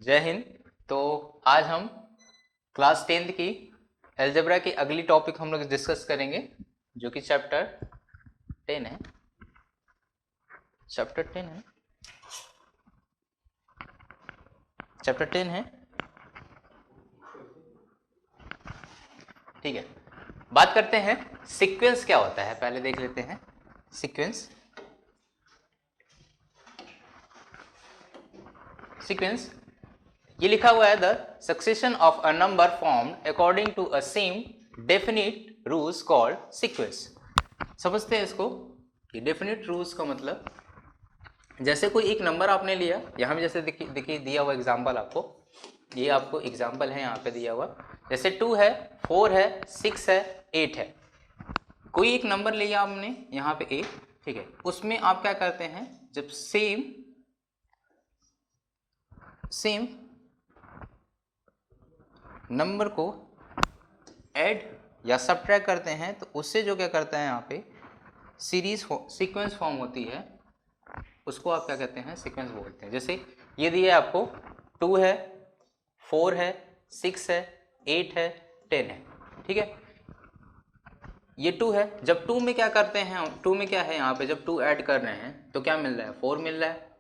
जय हिंद। तो आज हम क्लास 10th की अलजेब्रा की अगली टॉपिक हम लोग डिस्कस करेंगे, जो कि चैप्टर 10 है। चैप्टर 10 है, चैप्टर 10 है। ठीक है, बात करते हैं सीक्वेंस क्या होता है। पहले देख लेते हैं सीक्वेंस। सीक्वेंस ये लिखा हुआ है, the succession of a number formed according to a same definite rules called sequence. समझते हैं इसको कि डेफिनिट रूल्स का मतलब, जैसे कोई एक नंबर आपने लिया, यहाँ में जैसे देखिए दिया हुआ एग्जाम्पल आपको, ये आपको एग्जाम्पल है यहाँ पे दिया हुआ, जैसे 2 है, 4 है, 6 है, 8 है। कोई एक नंबर लिया आपने यहाँ पे a, ठीक है, उसमें आप क्या करते हैं, जब सेम नंबर को ऐड या सब्ट्रैक्ट करते हैं तो उससे जो क्या करता है यहाँ पे सीक्वेंस फॉर्म होती है, उसको आप क्या कहते हैं, सीक्वेंस बोलते हैं। जैसे ये दिया है आपको, 2 है, 4 है, 6 है, 8 है, 10 है, ठीक है। ये 2 है, जब 2 में क्या करते हैं, 2 में क्या है यहाँ पे, जब 2 ऐड कर रहे हैं तो क्या मिल रहा है, 4 मिल रहा है।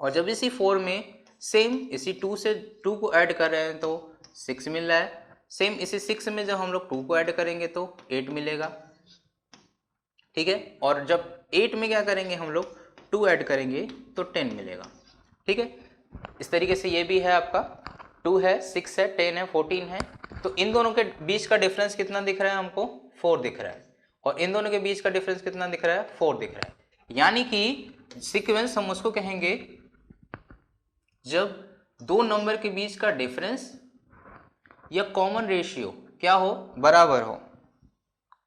और जब इसी 4 में सेम इसी 2 से 2 को ऐड कर रहे हैं तो 6 मिल रहा है। सेम इसी 6 में जब हम लोग 2 को ऐड करेंगे तो 8 मिलेगा, ठीक है। और जब 8 में क्या करेंगे हम लोग, 2 ऐड करेंगे तो 10 मिलेगा, ठीक है। इस तरीके से ये भी है आपका, 2 है, 6 है, 10 है, 14 है। तो इन दोनों के बीच का डिफरेंस कितना दिख रहा है हमको, 4 दिख रहा है। और इन दोनों के बीच का डिफरेंस कितना दिख रहा है, 4 दिख रहा है। यानी कि सीक्वेंस हम उसको कहेंगे जब दो नंबर के बीच का डिफरेंस या कॉमन रेशियो क्या हो, बराबर हो।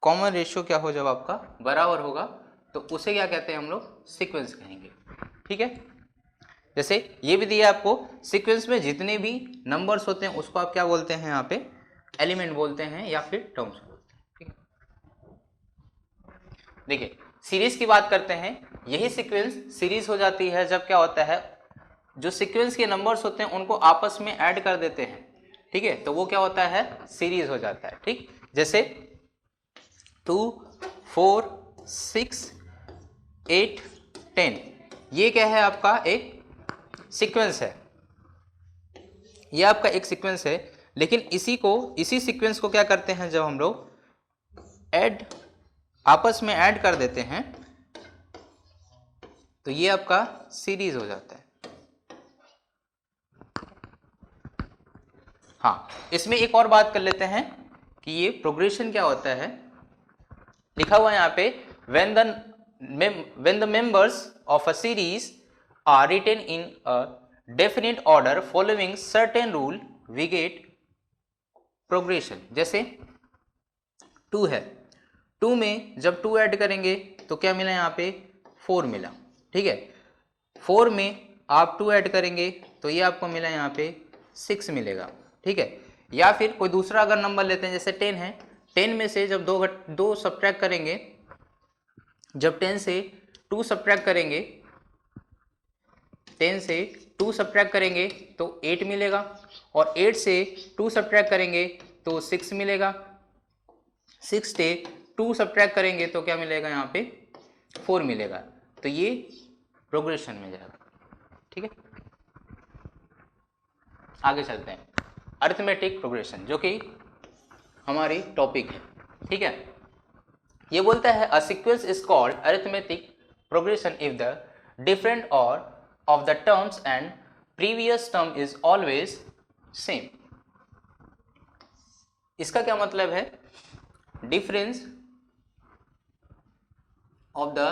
कॉमन रेशियो क्या हो, जब आपका बराबर होगा तो उसे क्या कहते हैं हम लोग, सीक्वेंस कहेंगे, ठीक है। जैसे ये भी दिया आपको, सीक्वेंस में जितने भी नंबर्स होते हैं उसको आप क्या बोलते हैं, यहाँ पे एलिमेंट बोलते हैं या फिर टर्म्स बोलते हैं, ठीक है। देखिए सीरीज की बात करते हैं, यही सीक्वेंस सीरीज हो जाती है जब क्या होता है, जो सीक्वेंस के नंबर्स होते हैं उनको आपस में ऐड कर देते हैं, ठीक है, तो वो क्या होता है, सीरीज हो जाता है, ठीक। जैसे 2, 4, 6, 8, 10, ये क्या है, आपका एक सीक्वेंस है, ये आपका एक सीक्वेंस है। लेकिन इसी सीक्वेंस को क्या करते हैं, जब हम लोग आपस में ऐड कर देते हैं तो ये आपका सीरीज हो जाता है। हाँ, इसमें एक और बात कर लेते हैं कि ये प्रोग्रेशन क्या होता है। लिखा हुआ है यहाँ पे, when the members of a series are written in a definite order following certain rule we get progression। जैसे 2 है, 2 में जब 2 ऐड करेंगे तो क्या मिला यहाँ पे, 4 मिला, ठीक है। 4 में आप 2 ऐड करेंगे तो ये आपको मिला यहाँ पे 6 मिलेगा, ठीक है। या फिर कोई दूसरा अगर नंबर लेते हैं, जैसे 10 है, 10 में से जब दो सब्ट्रैक्ट करेंगे, जब 10 से 2 सब्ट्रैक्ट करेंगे, 10 से 2 सब्ट्रैक्ट करेंगे तो 8 मिलेगा। और 8 से 2 सब्ट्रैक्ट करेंगे तो 6 मिलेगा। 6 से 2 सब्ट्रैक्ट करेंगे तो क्या मिलेगा, यहाँ पे 4 मिलेगा। तो ये प्रोग्रेशन में जाएगा, ठीक है। आगे चलते हैं, अरिथमेटिक प्रोग्रेशन, जो कि हमारी टॉपिक है, ठीक है। ये बोलता है, a sequence is called arithmetic progression if the different और of the terms and previous term is always same. इसका क्या मतलब है, डिफरेंस ऑफ द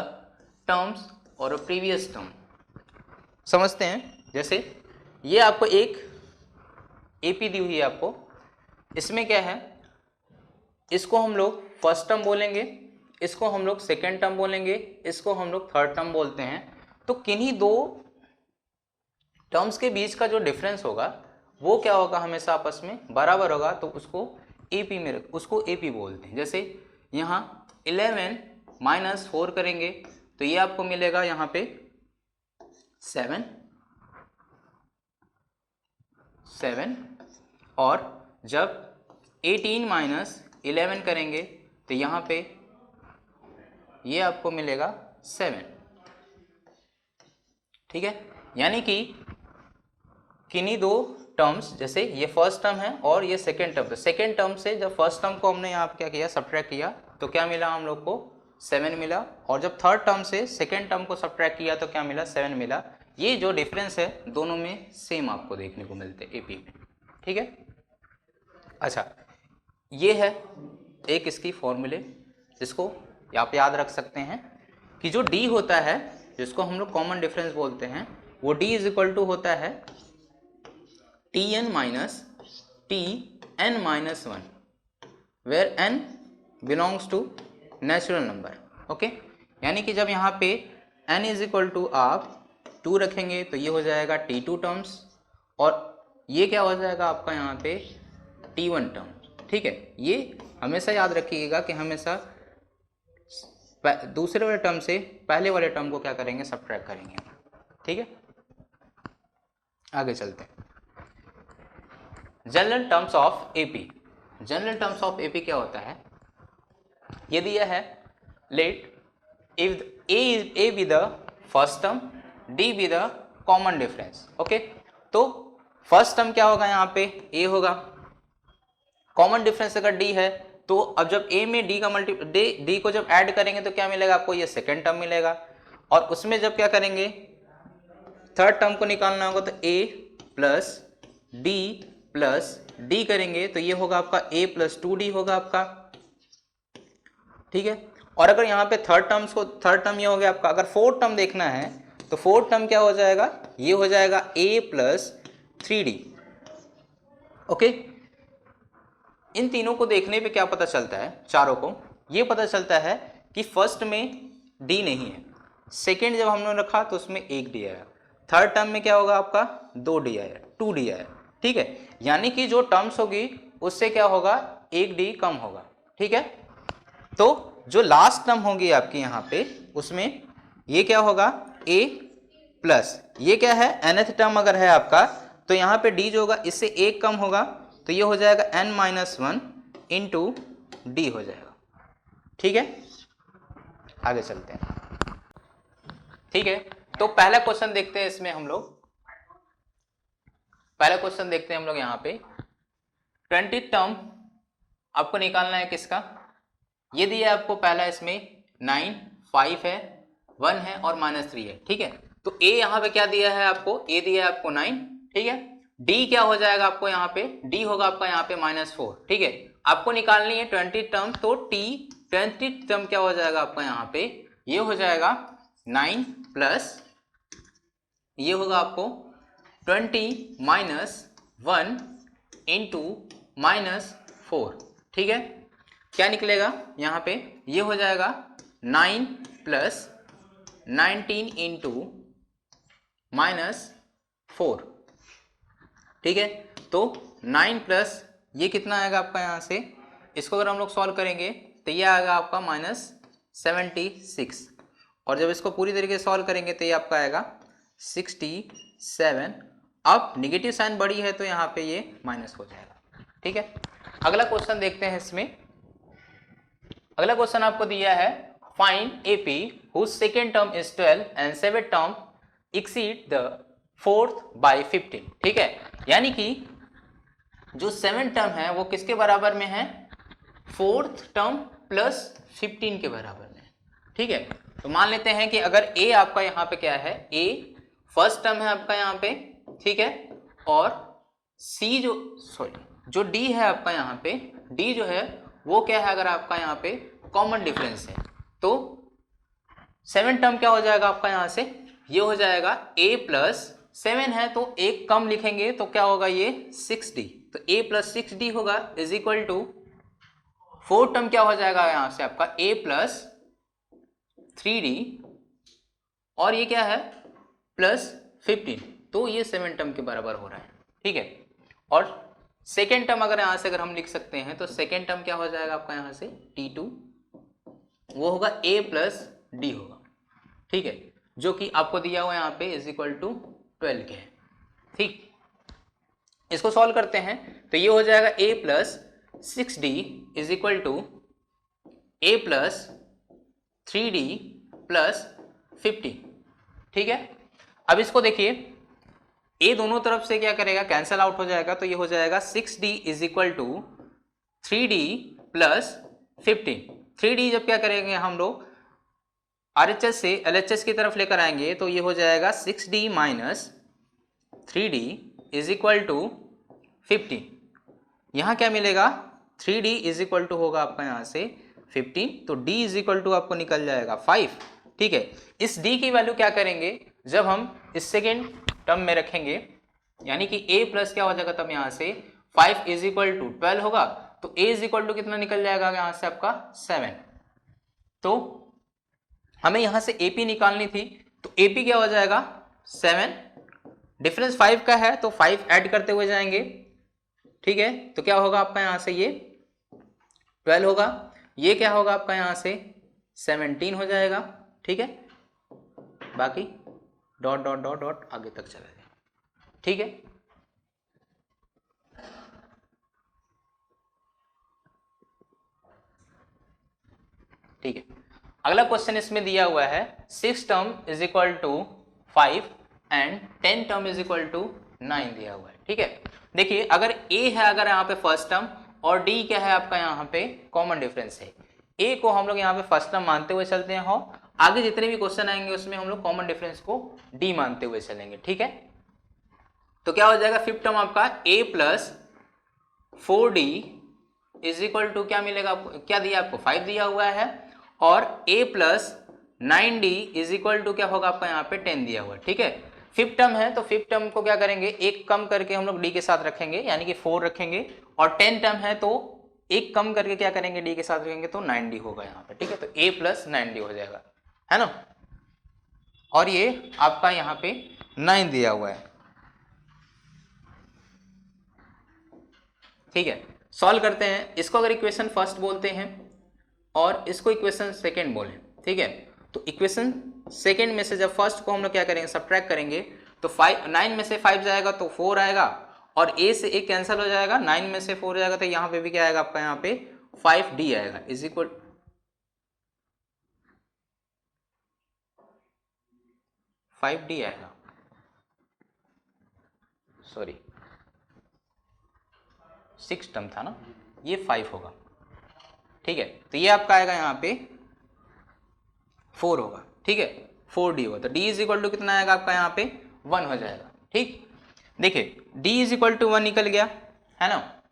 टर्म्स और प्रीवियस टर्म। समझते हैं, जैसे ये आपको एक एपी दी हुई है आपको, इसमें क्या है, इसको हम लोग फर्स्ट टर्म बोलेंगे, इसको हम लोग सेकेंड टर्म बोलेंगे, इसको हम लोग थर्ड टर्म बोलते हैं। तो किन्हीं दो टर्म्स के बीच का जो डिफरेंस होगा वो क्या होगा, हमेशा आपस में बराबर होगा, तो उसको एपी बोलते हैं। जैसे यहाँ 11 - 4 करेंगे तो ये आपको मिलेगा यहाँ पे 7, 7, और जब 18 माइनस 11 करेंगे तो यहाँ पे ये आपको मिलेगा 7। ठीक है, यानी कि किन्हीं दो टर्म्स, जैसे ये फर्स्ट टर्म है और ये सेकेंड टर्म, तो सेकेंड टर्म से जब फर्स्ट टर्म को हमने यहाँ पे क्या किया, सब्ट्रैक्ट किया, तो क्या मिला हम लोग को 7 मिला, और जब थर्ड टर्म से सेकेंड टर्म को सब्ट्रैक्ट किया तो क्या मिला, 7 मिला। ये जो डिफरेंस है दोनों में सेम आपको देखने को मिलते हैं एपी में। ठीक है, अच्छा ये है एक इसकी फॉर्मूले, जिसको आप याद रख सकते हैं कि जो डी होता है, जिसको हम लोग कॉमन डिफरेंस बोलते हैं, वो डी इज इक्वल टू होता है Tn minus Tn minus 1, where n belongs to natural number. Okay, यानी कि जब यहाँ पे n इज इक्वल टू आप 2 रखेंगे तो ये हो जाएगा T2 टर्म्स, और ये क्या हो जाएगा आपका यहाँ पे T1 टर्म। ठीक है, ये हमेशा याद रखिएगा कि हमेशा दूसरे वाले टर्म से पहले वाले टर्म को क्या करेंगे, सब्ट्रैक्ट करेंगे। ठीक है, आगे चलते हैं। General terms of AP. General terms of AP क्या होता है, ये दिया है, let if A be the first term, D be the common difference. Okay, तो फर्स्ट टर्म क्या होगा, यहाँ पे ए होगा, कॉमन डिफरेंस अगर डी है, तो अब जब ए में डी का डी को जब ऐड करेंगे तो क्या मिलेगा आपको, ये सेकेंड टर्म मिलेगा, और उसमें जब क्या करेंगे, थर्ड टर्म को निकालना होगा, तो ए प्लस डी प्लस डी करेंगे तो ये होगा आपका a प्लस 2d होगा आपका। ठीक है, और अगर यहाँ पे थर्ड टर्म ये हो गया आपका, अगर फोर्थ टर्म देखना है तो फोर्थ टर्म क्या हो जाएगा, ये हो जाएगा a प्लस 3d। ओके, इन तीनों को देखने पे क्या पता चलता है, चारों को ये पता चलता है कि फर्स्ट में d नहीं है, सेकेंड जब हमने रखा तो उसमें 1d आया, थर्ड टर्म में क्या होगा आपका 2d आया, 2d आया। ठीक है, यानी कि जो टर्म्स होगी उससे क्या होगा, 1d कम होगा। ठीक है, तो जो लास्ट टर्म होगी आपकी यहाँ पे, उसमें ये क्या होगा, a प्लस ये क्या है, nth टर्म अगर है आपका, तो यहाँ पे d जो होगा इससे 1 कम होगा, तो ये हो जाएगा n माइनस 1 इंटू डी हो जाएगा। ठीक है, आगे चलते हैं। ठीक है, तो पहला क्वेश्चन देखते हैं, इसमें हम लोग पहला क्वेश्चन देखते हैं हम लोग यहाँ पे 20 टर्म आपको निकालना है किसका, ये दिया है आपको पहला, इसमें 9, 5 है, 1 है और -3 है। ठीक है, तो a यहाँ पे क्या दिया है आपको, a दिया है आपको 9। ठीक है, d क्या हो जाएगा आपको यहाँ पे, d होगा आपका यहाँ पे -4। ठीक है, आपको निकालनी है 20 टर्म, तो 20 टर्म क्या हो जाएगा आपका यहाँ पे, ये हो जाएगा 9 प्लस ये होगा आपको 20 माइनस 1 इंटू -4। ठीक है, क्या निकलेगा यहाँ पे, ये हो जाएगा 9 प्लस 19 इंटू -4। ठीक है, तो 9 प्लस ये कितना आएगा आपका, यहाँ से इसको अगर हम लोग सॉल्व करेंगे तो ये आएगा आपका -76, और जब इसको पूरी तरीके से सॉल्व करेंगे तो ये आपका आएगा 67। अब निगेटिव साइन बड़ी है तो यहाँ पे ये माइनस हो जाएगा। ठीक है, अगला क्वेश्चन देखते हैं। इसमें अगला क्वेश्चन आपको दिया है, find AP whose second term is 12 and seventh term exceed the fourth by 15। ठीक है, यानी कि जो सेवेंथ टर्म है वो किसके बराबर में है, फोर्थ टर्म प्लस 15 के बराबर में। ठीक है, तो मान लेते हैं कि अगर a आपका यहाँ पे क्या है, a फर्स्ट टर्म है आपका यहाँ पे, ठीक है, और c जो d है आपका यहाँ पे, d जो है वो क्या है, अगर आपका यहाँ पे कॉमन डिफरेंस है, तो सेवन टर्म क्या हो जाएगा आपका यहाँ से, ये हो जाएगा a प्लस 7 है तो एक कम लिखेंगे तो क्या होगा, ये 6d, तो a प्लस 6d होगा is equal to fourth term क्या हो जाएगा यहाँ से आपका a प्लस 3d, और ये क्या है प्लस 15, तो ये 7 टर्म के बराबर हो रहा है। ठीक है, और सेकेंड टर्म अगर यहाँ से अगर हम लिख सकते हैं तो सेकेंड टर्म क्या हो जाएगा आपका यहाँ से t2, वो होगा a प्लस d होगा। ठीक है, जो कि आपको दिया हुआ यहाँ पे इज इक्वल टू 12 के है। ठीक, इसको सॉल्व करते हैं तो ये हो जाएगा a plus 6d is equal to a plus 3d plus 50। ठीक है, अब इसको देखिए, a दोनों तरफ से क्या करेगा, कैंसल आउट हो जाएगा, तो ये हो जाएगा 6d is equal to 3d plus 15। 3d जब क्या करेंगे हम लोग RHS से LHS की तरफ लेकर आएंगे तो ये हो जाएगा 6d minus 3d is equal to 15। यहाँ क्या मिलेगा, 3d इज इक्वल टू होगा आपका यहाँ से 15, तो d इज इक्वल टू आपको निकल जाएगा 5। ठीक है, इस d की वैल्यू क्या करेंगे, जब हम इस सेकेंड टर्म में रखेंगे, यानी कि a प्लस क्या हो जाएगा तब यहाँ से 5 इज इक्वल टू 12 होगा, तो a इज इक्वल टू कितना निकल जाएगा यहाँ से आपका 7। तो हमें यहाँ से AP निकालनी थी, तो AP क्या हो जाएगा 7, डिफरेंस 5 का है तो 5 ऐड करते हुए जाएंगे। ठीक है, तो क्या होगा आपका यहाँ से ये 12 होगा, ये क्या होगा आपका यहाँ से 17 हो जाएगा। ठीक है, बाकी डॉट डॉट डॉट डॉट आगे तक चला जाए। ठीक है, ठीक है, अगला क्वेश्चन इसमें दिया हुआ है 6 term is equal to 5 and 10 term is equal to 9 दिया हुआ है। ठीक है, देखिए अगर a है अगर यहाँ पे फर्स्ट टर्म और d क्या है आपका यहाँ पे कॉमन डिफरेंस है, a को हम लोग यहाँ पे फर्स्ट टर्म मानते हुए चलते हैं, हो आगे जितने भी क्वेश्चन आएंगे उसमें हम लोग कॉमन डिफरेंस को d मानते हुए चलेंगे। ठीक है, तो क्या हो जाएगा फिफ्थ टर्म आपका a plus 4d is equal to क्या मिलेगा आपको, क्या दिया आपको 5 दिया हुआ है, और a plus 9d is equal to क्या होगा आपका यहाँ पे 10 दिया हुआ है। ठीक है, फिफ्थ टर्म है तो फिफ्थ टर्म को क्या करेंगे, एक कम करके हम लोग d के साथ रखेंगे, यानी कि 4 रखेंगे, और 10 टर्म है तो एक कम करके क्या करेंगे d के साथ रखेंगे तो 9d होगा यहाँ पे। ठीक है, तो a प्लस 9d हो जाएगा, है ना, और ये आपका यहाँ पे 9 दिया हुआ है। ठीक है, सॉल्व करते हैं इसको, अगर इक्वेशन फर्स्ट बोलते हैं और इसको इक्वेशन सेकेंड बोलें। ठीक है, तो इक्वेशन सेकेंड में से जब फर्स्ट को हम लोग क्या करेंगे सब्ट्रैक्ट करेंगे, तो 9 में से 5 जाएगा तो 4 आएगा, और a से a कैंसिल हो जाएगा, 9 में से 4 जाएगा तो यहाँ पे भी क्या आएगा आपका यहाँ पे 5d आएगा इज इक्वल 5d आएगा, सॉरी 6 टर्म था ना, ये 5 होगा। ठीक है, तो ये आपका आएगा यहाँ पे 4 होगा। ठीक है, 4d होगा, तो d इज इक्वल टू कितना आएगा आपका यहाँ पे 1 हो जाएगा। ठीक, देखिए d इज इक्वल टू 1 निकल गया, है ना,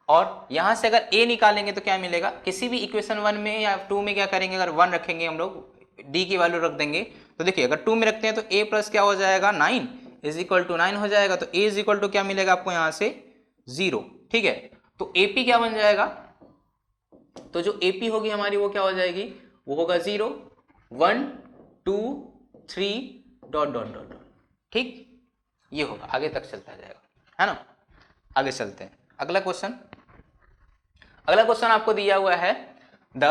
और यहाँ से अगर a निकालेंगे तो क्या मिलेगा, किसी भी इक्वेशन 1 में या 2 में क्या करेंगे, अगर 1 रखेंगे हम लोग d की वैल्यू रख देंगे, तो देखिए अगर 2 में रखते हैं तो a प्लस क्या हो जाएगा 9 इज इक्वल टू 9 हो जाएगा, तो a इज इक्वल टू क्या मिलेगा आपको यहाँ से 0। ठीक है, तो AP क्या बन जाएगा, तो जो AP होगी हमारी वो क्या हो जाएगी, वो होगा 0 1 2 3 डॉट डॉट डॉट डॉट। ठीक, ये होगा, आगे तक चलता जाएगा, है ना। आगे चलते हैं, अगला क्वेश्चन। अगला क्वेश्चन आपको दिया हुआ है the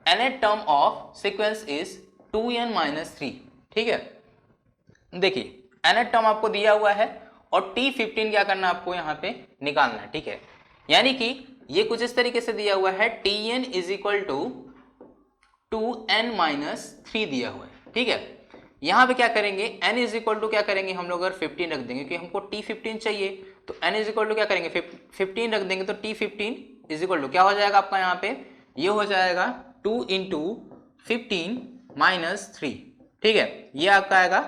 nth term of sequence is 2n minus 3। ठीक है, देखिए nth टर्म आपको दिया हुआ है और t15 क्या करना आपको यहाँ पे निकालना है। ठीक है, यानी कि ये कुछ इस तरीके से दिया हुआ है tn is equal to 2n minus 3 दिया हुआ है। ठीक है, यहाँ पे क्या करेंगे n इज इक्वल टू क्या करेंगे हम लोग अगर 15 रख देंगे, क्योंकि हमको t15 चाहिए, तो n इज इक्वल टू क्या करेंगे 15 रख देंगे, तो t15 इज इक्वल टू क्या हो जाएगा आपका यहाँ पे, ये हो जाएगा 2 इंटू 15 माइनस 3। ठीक है, ये आपका आएगा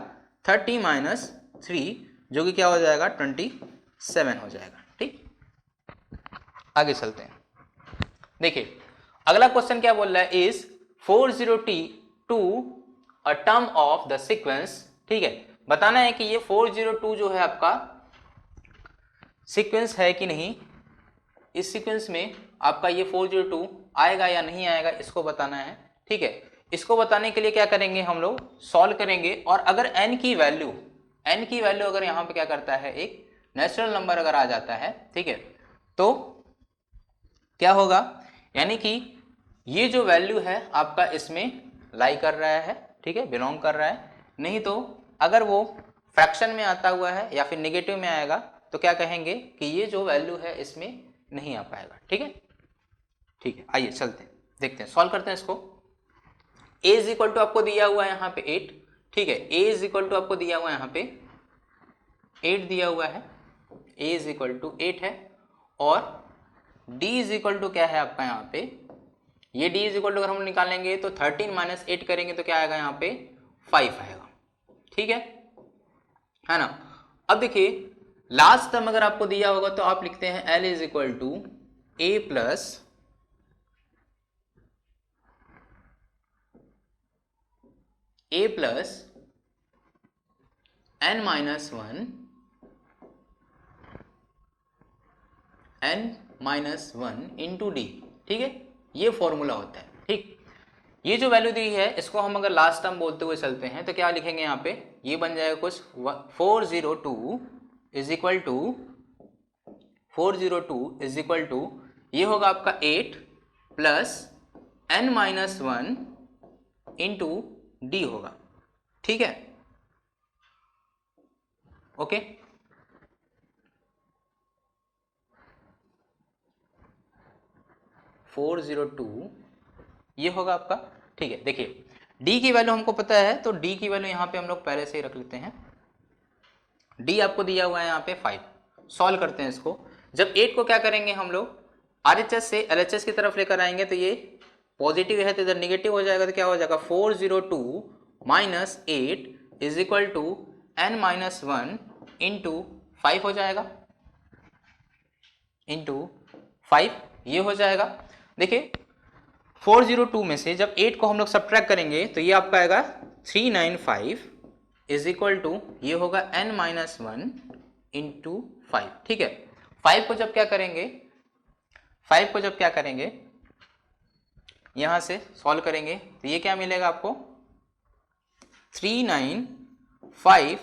30 माइनस 3, जो कि क्या हो जाएगा 27 हो जाएगा। ठीक, आगे चलते हैं, देखिए अगला क्वेश्चन क्या बोल रहा है, is 402 a term of the sequence. ठीक है, बताना है कि ये 402 जो है आपका सीक्वेंस है कि नहीं, इस सीक्वेंस में आपका ये 402 आएगा या नहीं आएगा, इसको बताना है। ठीक है, इसको बताने के लिए क्या करेंगे हम लोग सॉल्व करेंगे, और अगर n की वैल्यू अगर यहाँ पे क्या करता है एक नेचुरल नंबर अगर आ जाता है, ठीक है, तो क्या होगा, यानी कि ये जो वैल्यू है आपका इसमें लाई कर रहा है, ठीक है, बिलोंग कर रहा है, नहीं तो अगर वो फ्रैक्शन में आता हुआ है या फिर नेगेटिव में आएगा तो तो क्या कहेंगे कि ये जो वैल्यू है इसमें नहीं आ पाएगा। ठीक है, ठीक है, आइए चलते हैं, देखते हैं, सॉल्व करते हैं इसको। a इज इक्वल टू आपको दिया हुआ है यहाँ पे 8, ठीक है, a इज इक्वल टू आपको दिया हुआ है यहाँ पे 8 दिया हुआ है, a इज इक्वल टू 8 है, और d इज इक्वल टू क्या है आपका यहाँ पे, ये d इज इक्वल टू अगर हम निकालेंगे तो 13 माइनस 8 करेंगे तो क्या आएगा यहाँ पे 5 आएगा। ठीक है ना। अब देखिए लास्ट टर्म अगर आपको दिया होगा तो आप लिखते हैं L is equal to a plus n minus 1 into D. ठीक है, ये फॉर्मूला होता है। ठीक, ये जो वैल्यू दी है इसको हम अगर लास्ट टर्म बोलते हुए चलते हैं तो क्या लिखेंगे यहाँ पे, ये बन जाएगा कुछ 402 इज इक्वल टू ये होगा आपका 8 plus n minus 1 into D D. ठीक है, ओके, ये होगा आपका। ठीक है, देखिए d की वैल्यू हमको पता है तो d की वैल्यू यहाँ पे हम लोग पहले से ही रख लेते हैं। d आपको दिया हुआ है यहाँ पे 5। सॉल्व करते हैं इसको। जब 8 को क्या करेंगे हम लोग RHS से LHS की तरफ लेकर आएंगे तो ये पॉजिटिव है तो इधर निगेटिव हो जाएगा, तो क्या हो जाएगा 402 minus 8 is equal to n minus 1 into 5 हो जाएगा, इंटू 5 ये हो जाएगा। देखिए 402 में से जब 8 को हम लोग सब्ट्रैक्ट करेंगे तो ये आपका आएगा 395 इज इक्वल टू ये होगा n माइनस 1 इंटू 5। ठीक है, 5 को जब क्या करेंगे यहां से सॉल्व करेंगे तो ये क्या मिलेगा आपको 395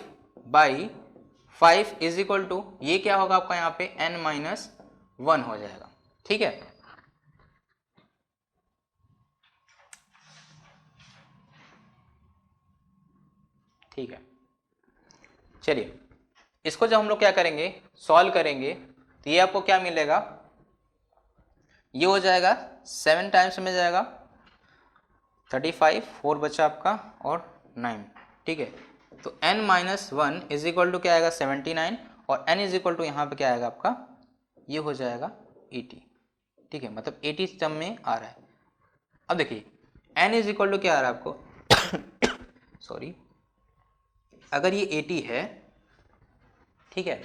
बाई 5 इज इक्वल टू ये क्या होगा आपका यहाँ पे n माइनस 1 हो जाएगा। ठीक है, ठीक है, चलिए इसको जब हम लोग क्या करेंगे सॉल्व करेंगे तो ये आपको क्या मिलेगा, ये हो जाएगा 7 टाइम्स में जाएगा 35, 4 बचा आपका और 9। ठीक है, तो n minus 1 is equal to क्या आएगा 79 और n इज इक्वल टू यहाँ पे क्या आएगा आपका ये हो जाएगा 80। ठीक है, मतलब 80 टर्म में आ रहा है। अब देखिए n इज इक्वल टू क्या आ रहा है आपको सॉरी, अगर ये 80 है, ठीक है,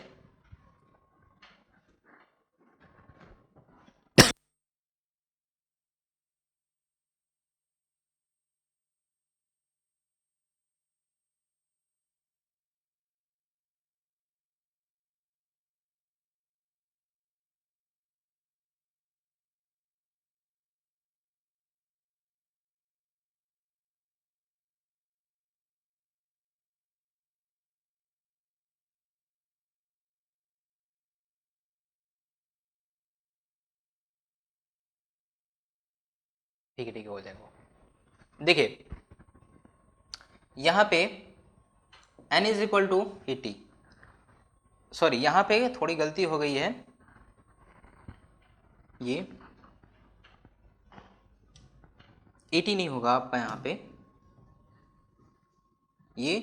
ठीक है, ठीक है, हो जाएगा। देखिए यहाँ पे n is equal to 80, sorry यहाँ पे थोड़ी गलती हो गई है, ये 80 नहीं होगा आपका यहाँ पे, ये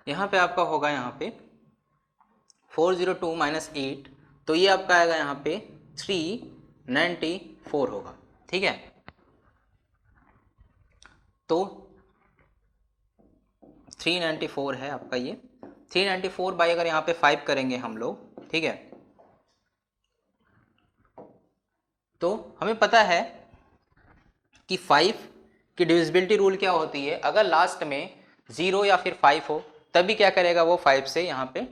यहाँ पे आपका होगा यहाँ पे 402 माइनस 8, तो ये आपका आएगा यहाँ पे 394 होगा। ठीक है, तो 394 है आपका ये 394 बाई अगर यहाँ पे 5 करेंगे हम लोग, ठीक है, तो हमें पता है कि 5 की डिविजिबिलिटी रूल क्या होती है, अगर लास्ट में 0 या फिर 5 हो तभी क्या करेगा वो 5 से यहाँ पे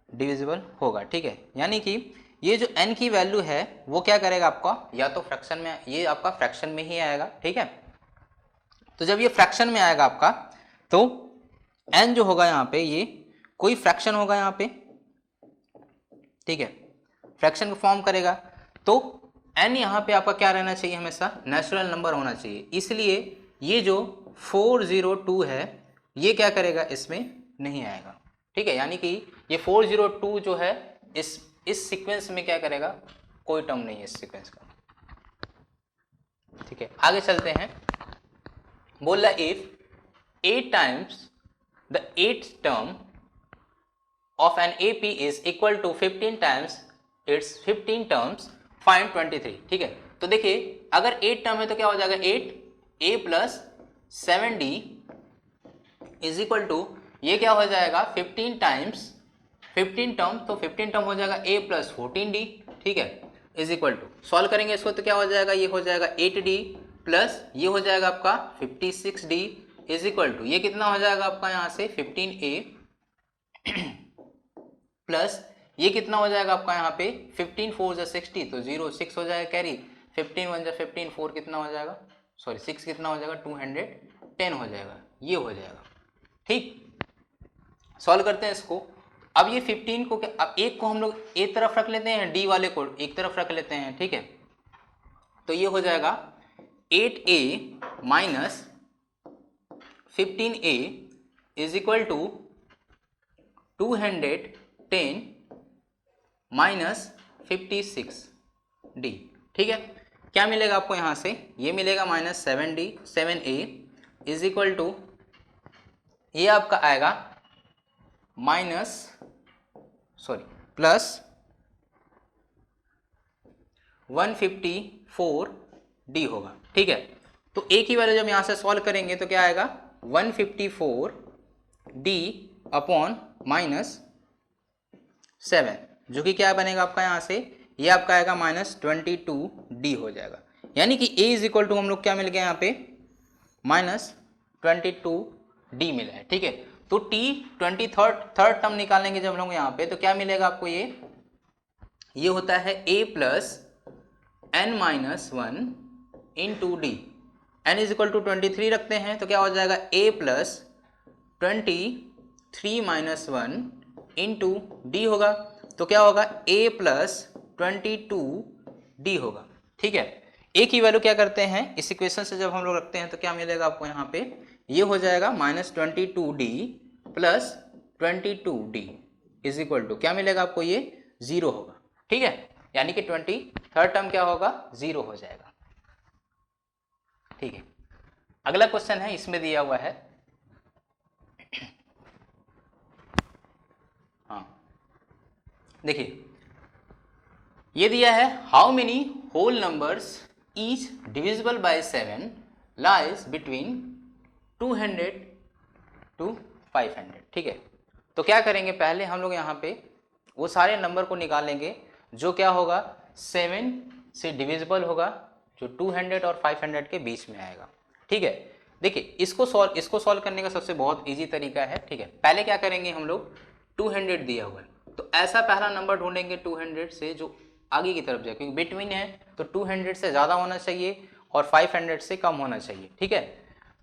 डिविजिबल होगा। ठीक है, यानी कि ये जो n की वैल्यू है वो क्या करेगा आपका या तो फ्रैक्शन में, ये आपका फ्रैक्शन में ही आएगा। ठीक है, तो जब ये फ्रैक्शन में आएगा आपका तो n जो होगा यहाँ पे ये कोई फ्रैक्शन होगा यहाँ पे, ठीक है, फ्रैक्शन को फॉर्म करेगा, तो n यहाँ पे आपका क्या रहना चाहिए, हमेशा नेचुरल नंबर होना चाहिए। इसलिए ये जो 402 है ये क्या करेगा इसमें नहीं आएगा। ठीक है, यानी कि ये 402 जो है इस सीक्वेंस में क्या करेगा, कोई टर्म नहीं है इस सीक्वेंस का। ठीक है, आगे चलते हैं। बोल रहा if 8 times the 8th term of an AP is equal to 15 times its 15 terms, find 23। ठीक है, तो देखिए अगर 8 टर्म है तो क्या हो जाएगा, 8a plus 7d is equal to, ये क्या हो जाएगा 15 टाइम्स 15 टर्म, तो 15 टर्म हो जाएगा a प्लस 14d। ठीक है, इज इक्वल टू, सॉल्व करेंगे इसको तो क्या हो जाएगा, ये हो जाएगा 8d प्लस ये हो जाएगा आपका 56d इज इक्वल टू, ये कितना हो जाएगा आपका यहाँ से 15a प्लस ये कितना हो जाएगा आपका यहाँ पे 15 4 जा 60, तो 0 6 हो जाएगा कैरी, 15 1 जा 15 4 कितना हो जाएगा, सॉरी 6 कितना हो जाएगा 210 हो जाएगा, ये हो जाएगा। ठीक, सॉल्व करते हैं इसको। अब ये 15 को अब एक को हम लोग एक तरफ रख लेते हैं, डी वाले को एक तरफ रख लेते हैं। ठीक है, तो ये हो जाएगा 8a minus 15a is equal to 210 minus 56d। ठीक है, क्या मिलेगा आपको यहाँ से, ये मिलेगा minus 7a is equal to, ये आपका आएगा प्लस 154d होगा। ठीक है, तो a की वैल्यू जब यहाँ से सॉल्व करेंगे तो क्या आएगा 154d अपॉन माइनस 7, जो कि क्या बनेगा आपका यहाँ से, ये आपका आएगा माइनस 22d हो जाएगा। यानी कि a इज इक्वल टू हम लोग क्या मिल गया यहाँ पे माइनस 22d मिला है। ठीक है, तो t 23rd टर्म निकालेंगे जब लोग यहाँ पे, तो क्या मिलेगा आपको, ये होता है a plus n minus 1 into D, n is equal to 23 रखते हैं तो क्या हो जाएगा a plus 23 minus 1 into D होगा, तो क्या होगा a प्लस 22d होगा। ठीक है, a की वैल्यू क्या करते हैं इस इक्वेशन से जब हम लोग रखते हैं तो क्या मिलेगा आपको यहाँ पे, ये हो जाएगा minus 22d plus 22d is equal to क्या मिलेगा आपको, ये 0 होगा। ठीक है, यानी कि 23rd टर्म क्या होगा 0 हो जाएगा। ठीक है, अगला क्वेश्चन है, इसमें दिया हुआ है, हाँ देखिए ये दिया है, how many whole numbers each divisible by 7 lies between 200 to 500। ठीक है, तो क्या करेंगे, पहले हम लोग यहाँ पे वो सारे नंबर को निकालेंगे जो क्या होगा 7 से डिविजिबल होगा, जो 200 और 500 के बीच में आएगा। ठीक है, देखिए इसको सॉल्व करने का सबसे बहुत इजी तरीका है। ठीक है, पहले क्या करेंगे हम लोग, 200 दिया हुआ है तो ऐसा पहला नंबर ढूंढेंगे 200 से जो आगे की तरफ जाए, क्योंकि बिटवीन है तो 200 से ज़्यादा होना चाहिए और 500 से कम होना चाहिए। ठीक है,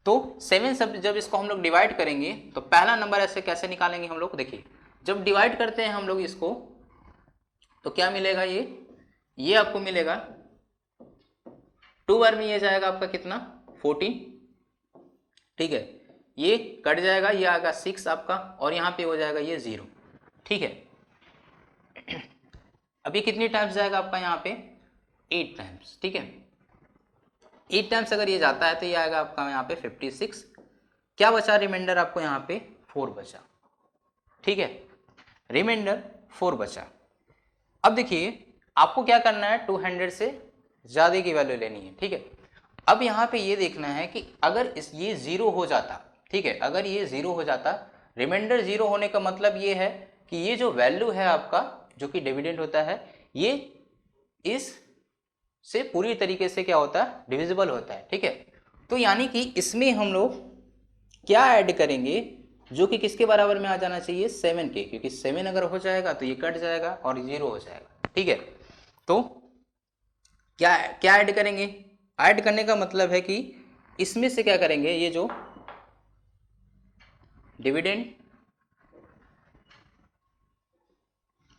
तो 7 सब जब इसको हम लोग डिवाइड करेंगे तो पहला नंबर ऐसे कैसे निकालेंगे हम लोग, देखिए जब डिवाइड करते हैं हम लोग इसको तो क्या मिलेगा, ये आपको मिलेगा 2 बार में ये जाएगा आपका कितना 14। ठीक है, ये कट जाएगा, ये आएगा 6 आपका, और यहाँ पे हो जाएगा ये 0। ठीक है, अभी कितनी टाइम्स जाएगा आपका यहाँ पे 8 टाइम्स। ठीक है, 8 टाइम्स अगर ये जाता है तो ये आएगा आपका यहाँ पे 56, क्या बचा रिमाइंडर आपको यहाँ पे 4 बचा। ठीक है, रिमाइंडर 4 बचा। अब देखिए आपको क्या करना है, 200 से ज़्यादा की वैल्यू लेनी है। ठीक है, अब यहाँ पे ये देखना है कि अगर ये 0 हो जाता, ठीक है, अगर ये 0 हो जाता, रिमाइंडर 0 होने का मतलब ये है कि ये जो वैल्यू है आपका जो कि डिविडेंड होता है, ये इस से पूरी तरीके से क्या होता है डिविजिबल होता है। ठीक है, तो यानी कि इसमें हम लोग क्या ऐड करेंगे जो कि किसके बराबर में आ जाना चाहिए 7 के, क्योंकि 7 अगर हो जाएगा तो ये कट जाएगा और 0 हो जाएगा। ठीक है, तो क्या ऐड करेंगे, ऐड करने का मतलब है कि इसमें से क्या करेंगे, ये जो डिविडेंड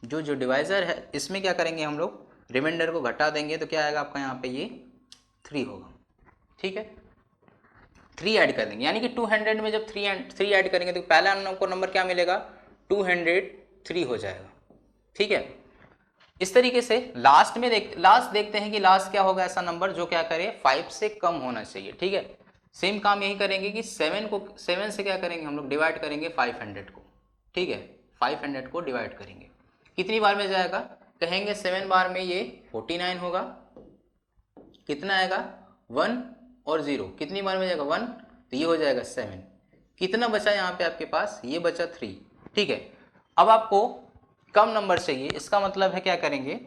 जो डिवाइजर है इसमें क्या करेंगे हम लोग, रिमाइंडर को घटा देंगे तो क्या आएगा आपका यहाँ पे ये 3 होगा। ठीक है, 3 ऐड कर देंगे, यानी कि 200 में जब 3 ऐड करेंगे तो पहला नंबर क्या मिलेगा 203 हो जाएगा। ठीक है, इस तरीके से लास्ट देखते हैं कि लास्ट क्या होगा ऐसा नंबर जो क्या करे 5 से कम होना चाहिए। ठीक है, सेम काम यही करेंगे कि 7 से क्या करेंगे हम लोग डिवाइड करेंगे 500 को। ठीक है, 500 को डिवाइड करेंगे, कितनी बार में जाएगा, कहेंगे 7 बार में ये 49 होगा, कितना आएगा 1 और 0, कितनी बार में जाएगा 1, तो ये हो जाएगा 7, कितना बचा यहाँ पे आपके पास, ये बचा 3। ठीक है, अब आपको कम नंबर चाहिए, इसका मतलब है क्या करेंगे,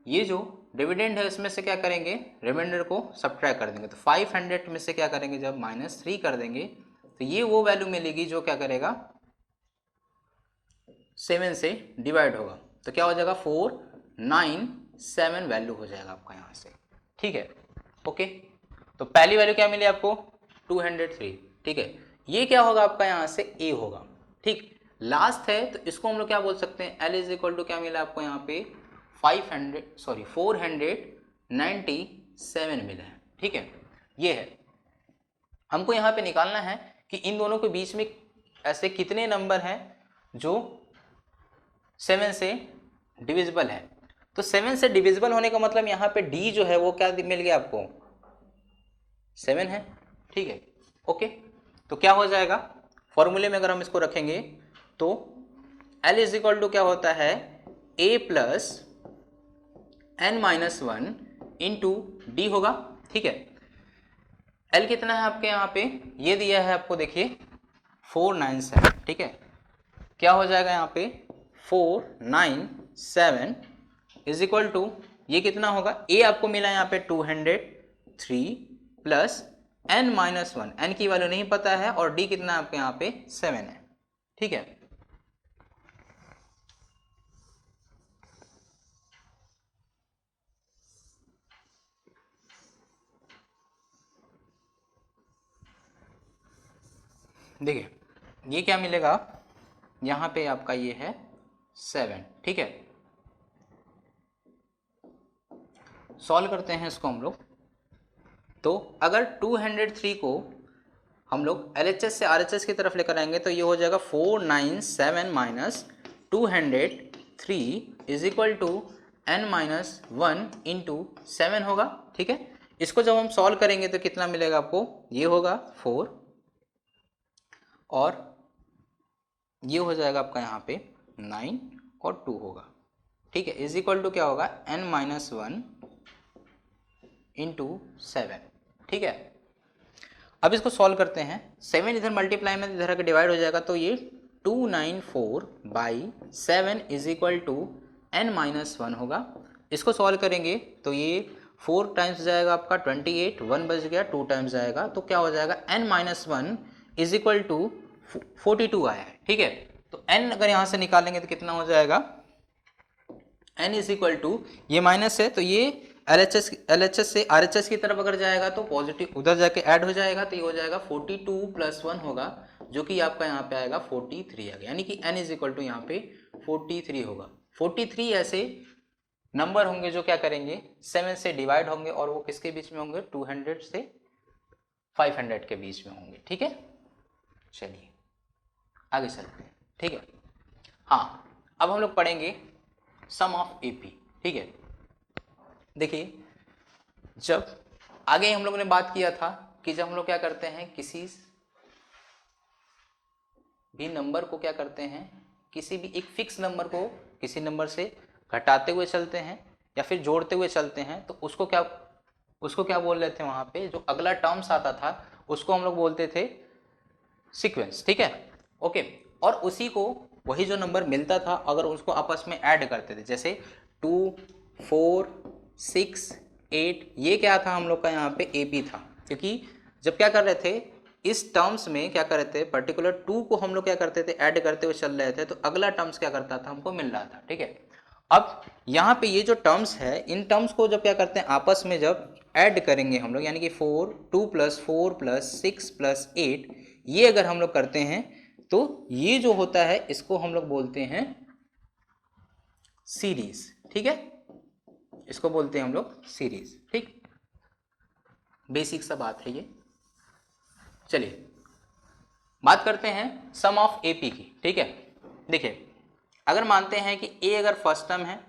ये जो डिविडेंड है इसमें से क्या करेंगे, रिमाइंडर को सब्ट्रैक्ट कर देंगे। तो 500 में से क्या करेंगे, जब -3 कर देंगे तो ये वो वैल्यू मिलेगी जो क्या करेगा 7 से डिवाइड होगा, तो क्या हो जाएगा 497 वैल्यू हो जाएगा आपका यहाँ से। ठीक है, ओके, तो पहली वैल्यू क्या मिली आपको 203। ठीक है, ये क्या होगा आपका यहाँ से ए होगा। ठीक, लास्ट है तो इसको हम लोग क्या बोल सकते हैं, एल इज इक्वल टू क्या मिला आपको यहाँ पे 497 मिला है। ठीक है, ये है, हमको यहाँ पे निकालना है कि इन दोनों के बीच में ऐसे कितने नंबर हैं जो 7 से डिविजिबल है। तो 7 से डिविजिबल होने का मतलब यहाँ पे डी जो है वो क्या मिल गया आपको 7 है। ठीक है, ओके, तो क्या हो जाएगा, फॉर्मूले में अगर हम इसको रखेंगे तो L इज इक्वल टू क्या होता है a plus n-1 into D D. ठीक है, L कितना है आपके यहाँ पे, ये दिया है आपको, देखिए 497। ठीक है, क्या हो जाएगा यहाँ पे 497 इज इक्वल टू ये कितना होगा, a आपको मिला यहाँ पे 203 प्लस n-1, n की वैल्यू नहीं पता है, और d कितना है आपके यहाँ पे 7 है। ठीक है, देखिए ये क्या मिलेगा यहाँ पे आपका, ये है 7। ठीक है, सॉल्व करते हैं इसको हम लोग। तो अगर 203 को हम लोग LHS से RHS की तरफ लेकर आएंगे तो ये हो जाएगा 497 minus 203 is equal to n-1 into 7 होगा। ठीक है, इसको जब हम सॉल्व करेंगे तो कितना मिलेगा आपको, ये होगा 4 और ये हो जाएगा आपका यहाँ पे 9 और 2 होगा। ठीक है, इज इक्वल टू क्या होगा n-1 इंटू 7। ठीक है, अब इसको सॉल्व करते हैं, 7 इधर मल्टीप्लाई में इधर आके डिवाइड हो जाएगा, तो ये 294/7 इज इक्वल टू n-1 होगा। इसको सॉल्व करेंगे तो ये 4 टाइम्स जाएगा आपका 28, 1 बच गया, 2 टाइम्स जाएगा, तो क्या हो जाएगा n-1 इज इक्वल टू 42 आया है। ठीक है, तो n अगर यहाँ से निकालेंगे तो कितना हो जाएगा, n इज इक्वल टू ये माइनस है तो ये LHS से RHS की तरफ अगर जाएगा तो पॉजिटिव उधर जाके ऐड हो जाएगा, तो ये हो जाएगा 42 + 1 होगा, जो कि आपका यहाँ पे आएगा 43 आएगा, यानी कि n इज इक्वल टू यहाँ पे 43 होगा। 43 ऐसे नंबर होंगे जो क्या करेंगे 7 से डिवाइड होंगे, और वो किसके बीच में होंगे 200 से 500 के बीच में होंगे। ठीक है, चलिए आगे चलते हैं। ठीक है, हाँ, अब हम लोग पढ़ेंगे सम ऑफ AP। ठीक है, देखिए जब आगे हम लोगों ने बात किया था कि जब हम लोग क्या करते हैं किसी भी नंबर को क्या करते हैं, किसी भी एक फिक्स नंबर को किसी नंबर से घटाते हुए चलते हैं या फिर जोड़ते हुए चलते हैं, तो उसको क्या बोल रहे थे वहाँ पे, जो अगला टर्म्स आता था उसको हम लोग बोलते थे सीक्वेंस। ठीक है, ओके, और उसी को वही जो नंबर मिलता था अगर उसको आपस में ऐड करते थे, जैसे 2, 4, 6, 8, ये क्या था हम लोग का यहाँ पे AP था, क्योंकि जब क्या कर रहे थे इस टर्म्स में क्या कर रहे थे, पर्टिकुलर 2 को हम लोग क्या करते थे ऐड करते हुए चल रहे थे, तो अगला टर्म्स क्या करता था हमको मिल रहा था। ठीक है, अब यहाँ पे ये जो टर्म्स है, इन टर्म्स को जब क्या करते हैं आपस में जब ऐड करेंगे हम लोग, यानी कि 2 + 4 + 6 + 8, ये अगर हम लोग करते हैं तो ये जो होता है इसको हम लोग बोलते हैं सीरीज। ठीक है, इसको बोलते हैं हम लोग सीरीज। ठीक, बेसिक सा बात है ये। चलिए बात करते हैं सम ऑफ AP की। ठीक है, देखिए अगर मानते हैं कि ए अगर फर्स्ट टर्म है,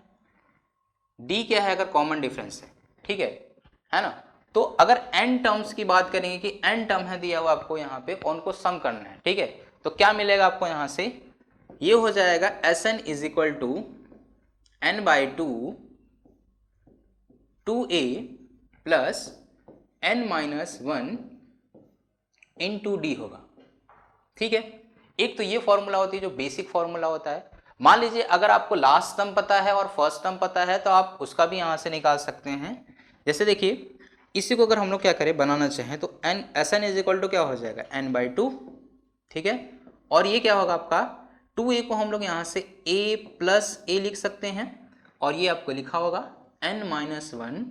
डी क्या है अगर कॉमन डिफरेंस है, ठीक है ना, तो अगर n टर्म्स की बात करेंगे कि n टर्म है दिया हुआ आपको यहाँ पे, उनको सम करना है, ठीक है, तो क्या मिलेगा आपको यहाँ से, ये हो जाएगा Sn is equal to n by two A plus n minus one into two D, ठीक है। एक तो ये फॉर्मूला होती है जो बेसिक फॉर्मूला होता है। मान लीजिए अगर आपको लास्ट टर्म पता है और फर्स्ट टर्म पता है तो आप उसका भी यहाँ से निकाल सकते हैं। जैसे देखिए इसी को अगर हम लोग क्या करें बनाना चाहें तो N S N is equal to क्या हो जाएगा n बाई टू, ठीक है, और ये क्या होगा आपका 2a को हम लोग यहाँ से a प्लस ए लिख सकते हैं और ये आपको लिखा होगा n minus one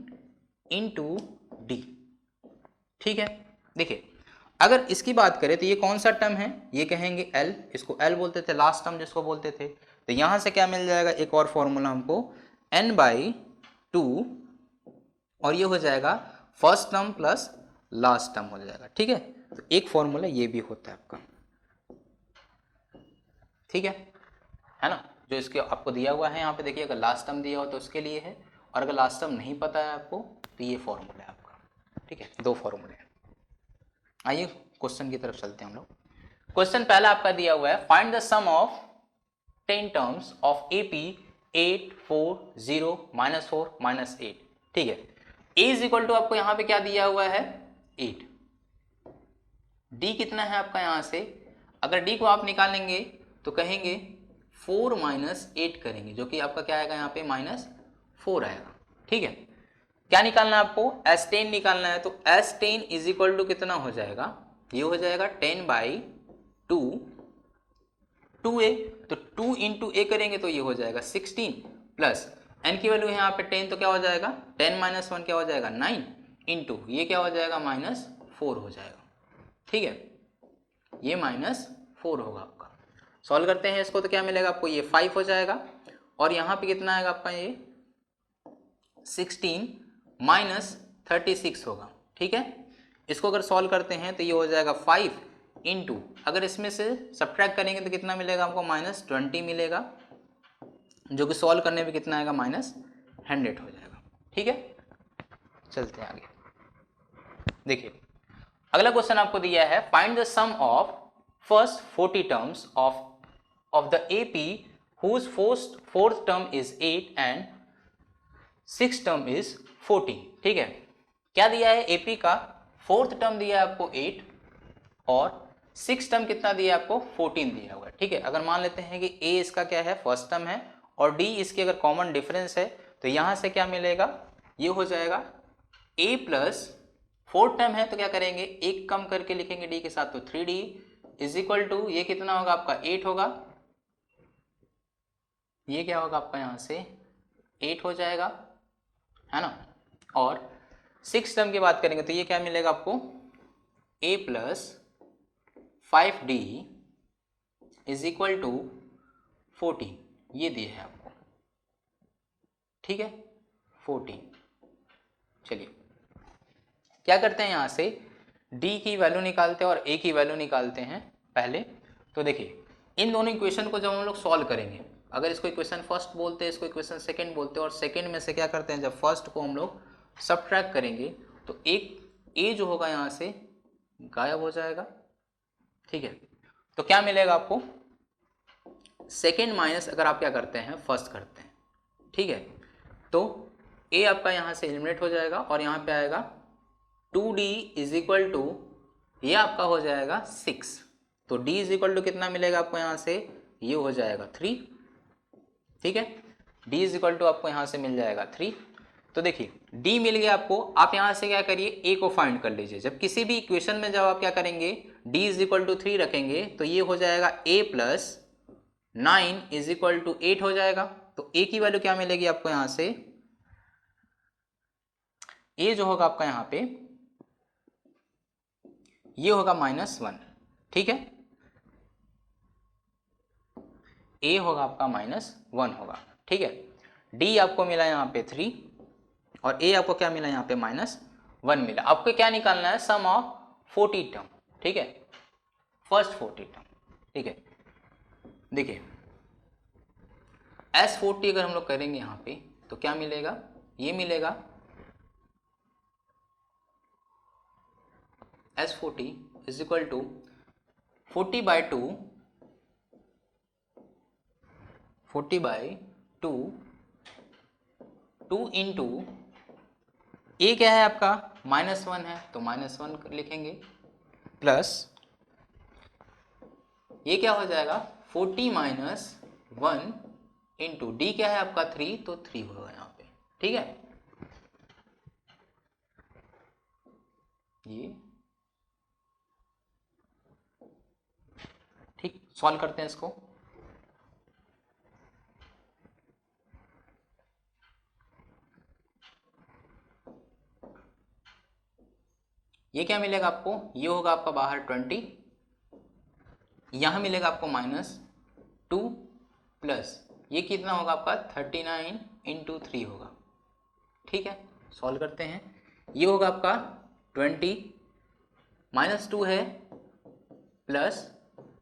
into D, ठीक है। देखिए अगर इसकी बात करें तो ये कौन सा टर्म है, ये कहेंगे L, इसको L बोलते थे, लास्ट टर्म जिसको बोलते थे। तो यहाँ से क्या मिल जाएगा, एक और फॉर्मूला हमको n बाई टू और ये हो जाएगा first term plus last term हो जाएगा, ठीक है। तो एक फॉर्मूला ये भी होता है आपका, ठीक है ना, जो इसके आपको दिया हुआ है यहाँ पे देखिए, अगर लास्ट टर्म दिया हो तो उसके लिए है, और अगर लास्ट टर्म नहीं पता है आपको तो ये फॉर्मूला है आपका, ठीक है। दो फॉर्मूले हैं। आइए क्वेश्चन की तरफ चलते हैं हम लोग। क्वेश्चन पहला आपका दिया हुआ है, find the sum of 10 terms of AP 8 4 0 -4 -8, ठीक है। A इज इक्वल टू आपको यहाँ पे क्या दिया हुआ है 8, D कितना है आपका यहाँ से, अगर D को आप निकालेंगे तो कहेंगे 4 -8 करेंगे, जो कि आपका क्या आएगा यहाँ पे -4 आएगा, ठीक है। क्या निकालना है आपको, S10 निकालना है, तो S10 इज इक्वल टू कितना हो जाएगा, ये हो जाएगा 10 बाई टू 2a, तो 2 इंटू ए करेंगे तो ये हो जाएगा 16 प्लस n की वैल्यू है यहाँ पे 10, तो क्या हो जाएगा 10 माइनस 1 क्या हो जाएगा 9 इंटू ये क्या हो जाएगा -4 हो जाएगा, ठीक है, ये -4 होगा आपका। सॉल्व करते हैं इसको तो क्या मिलेगा आपको, ये 5 हो जाएगा और यहाँ पे कितना आएगा आपका, ये 16 -36 होगा, ठीक है। इसको अगर सॉल्व करते हैं तो ये हो जाएगा 5 इंटू, अगर इसमें से सब्ट्रैक्ट करेंगे तो कितना मिलेगा आपको -20 मिलेगा, जो कि सॉल्व करने पे कितना आएगा -100 हो जाएगा, ठीक है। चलते हैं आगे। देखिए अगला क्वेश्चन आपको दिया है, find the sum of first 40 terms of the AP whose fourth term is 8 and 6th term is 14, ठीक है। क्या दिया है, AP का फोर्थ टर्म दिया है आपको 8 और 6th टर्म कितना दिया है आपको 14 दिया हुआ है, ठीक है। अगर मान लेते हैं कि A इसका क्या है फर्स्ट टर्म है और D इसकी अगर कॉमन डिफरेंस है तो यहाँ से क्या मिलेगा, ये हो जाएगा A प्लस फोर्थ टर्म है तो क्या करेंगे एक कम करके लिखेंगे D के साथ, तो 3D इज इक्वल टू ये कितना होगा आपका 8 होगा, ये क्या होगा आपका यहाँ से 8 हो जाएगा, है ना। और 6 टर्म की बात करेंगे तो ये क्या मिलेगा आपको A plus 5D is equal to 14, ये दिए है आपको, ठीक है 14। चलिए क्या करते हैं, यहाँ से D की वैल्यू निकालते हैं और A की वैल्यू निकालते हैं पहले। तो देखिए इन दोनों इक्वेशन को जब हम लोग सॉल्व करेंगे, अगर इसको इक्वेशन फर्स्ट बोलते हैं, इसको इक्वेशन सेकंड बोलते हैं, और सेकंड में से क्या करते हैं जब फर्स्ट को हम लोग सब्ट्रैक्ट करेंगे तो एक A जो होगा यहाँ से गायब हो जाएगा, ठीक है। तो क्या मिलेगा आपको, सेकेंड माइनस अगर आप क्या करते हैं फर्स्ट करते हैं, ठीक है, तो A आपका यहाँ से एलिमिनेट हो जाएगा और यहाँ पे आएगा 2D इज इक्वल टू ये आपका हो जाएगा 6, तो D इज इक्वल टू कितना मिलेगा आपको यहाँ से, ये हो जाएगा 3, ठीक है। D इज इक्वल टू आपको यहाँ से मिल जाएगा 3। तो देखिए D मिल गया आपको, आप यहाँ से क्या करिए A को फाइंड कर लीजिए। जब किसी भी इक्वेशन में जब आप क्या करेंगे D इज इक्वल टू 3 रखेंगे तो ये हो जाएगा A plus 9 is equal to 8 हो जाएगा। तो A की वैल्यू क्या मिलेगी आपको यहाँ से, A जो होगा आपका यहाँ पे ये होगा -1, ठीक है, A होगा आपका -1 होगा, ठीक है। D आपको मिला यहाँ पे 3 और A आपको क्या मिला यहाँ पे -1 मिला। आपको क्या निकालना है, सम ऑफ 40 टर्म, ठीक है, फर्स्ट 40 टर्म, ठीक है। देखिए S40 अगर हम लोग करेंगे यहाँ पे तो क्या मिलेगा, ये मिलेगा S40 is equal to 40/2 2 into a क्या है आपका -1 है तो -1 लिखेंगे, प्लस ये क्या हो जाएगा 40 - 1 इंटू डी क्या है आपका 3 तो 3 होगा यहाँ पे। ठीक है, ये ठीक, सॉल्व करते हैं इसको। ये क्या मिलेगा आपको, ये होगा आपका बाहर 20, यहां मिलेगा आपको -2 प्लस ये कितना होगा आपका 39 इंटू 3 होगा। ठीक है, सॉल्व करते हैं। ये होगा आपका 20 -2 है प्लस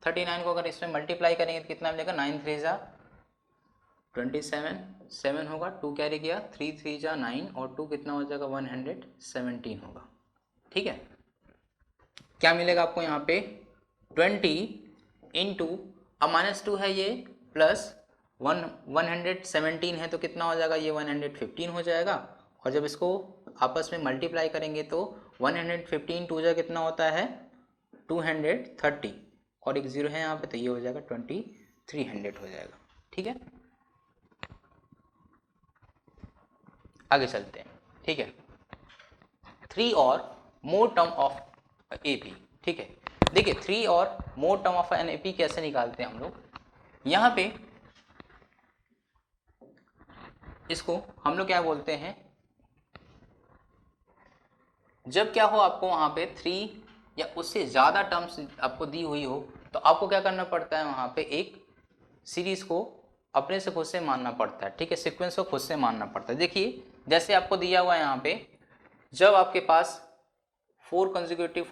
39 को अगर इसमें मल्टीप्लाई करेंगे तो कितना मिलेगा 9 3 जा 27, 7 होगा, 2 कैरी किया, 3 3 जा 9 और 2 कितना हो जाएगा 117 होगा। ठीक है, क्या मिलेगा आपको यहाँ पे 20 इंटू अब -2 है ये प्लस 117 है तो कितना हो जाएगा ये 115 हो जाएगा, और जब इसको आपस में मल्टीप्लाई करेंगे तो 115 2 जा कितना होता है 230 और एक 0 है यहाँ पे तो ये हो जाएगा 2300 हो जाएगा। ठीक है, आगे चलते हैं। ठीक है, 3 और मोर टर्म ऑफ एपी। ठीक है, देखिए 3 और मोर टर्म ऑफ एन एपी कैसे निकालते हैं हम लोग, यहाँ पे इसको हम लोग क्या बोलते हैं, जब क्या हो आपको वहां पे 3 या उससे ज्यादा टर्म्स आपको दी हुई हो तो आपको क्या करना पड़ता है वहां पे एक सीरीज को अपने से खुद से मानना पड़ता है। ठीक है, सीक्वेंस को खुद से मानना पड़ता है। देखिए जैसे आपको दिया हुआ है यहाँ पे, जब आपके पास 4 कंसेक्यूटिव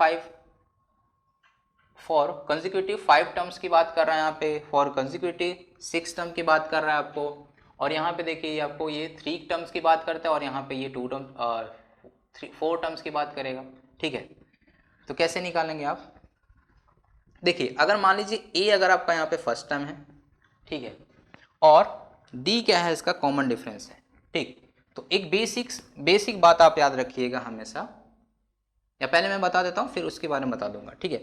5 टर्म्स की बात कर रहा है यहाँ पे, फॉर कंसेक्यूटिव 6 टर्म की बात कर रहा है आपको, और यहाँ पे देखिए आपको ये 3 टर्म्स की बात करता है और यहाँ पे ये 4 टर्म्स की बात करेगा। ठीक है, तो कैसे निकालेंगे आप, देखिए अगर मान लीजिए ए अगर आपका यहाँ पे फर्स्ट टर्म है, ठीक है, और डी क्या है इसका कॉमन डिफरेंस है। ठीक, तो एक बेसिक बात आप याद रखिएगा हमेशा, या पहले मैं बता देता हूँ फिर उसके बारे में बता दूंगा। ठीक है,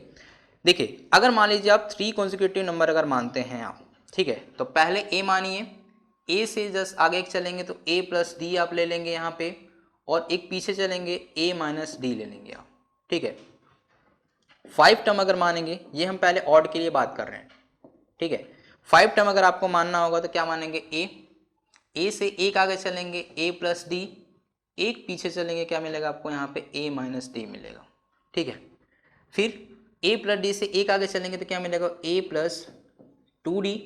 देखिए अगर मान लीजिए आप 3 कॉन्जिक्यूटिव नंबर अगर मानते हैं आप, ठीक है, तो पहले ए मानिए, ए से जस्ट आगे एक चलेंगे तो ए प्लस डी आप ले लेंगे यहाँ पे, और एक पीछे चलेंगे ए माइनस डी ले लेंगे आप। ठीक है, 5 टर्म अगर मानेंगे, ये हम पहले ऑड के लिए बात कर रहे हैं। ठीक है, 5 टर्म अगर आपको मानना होगा तो क्या मानेंगे ए से एक आगे चलेंगे ए प्लस डी, एक पीछे चलेंगे क्या मिलेगा आपको यहाँ पे ए माइनस डी मिलेगा। ठीक है, फिर ए प्लस डी से एक आगे चलेंगे तो क्या मिलेगा ए प्लस 2d,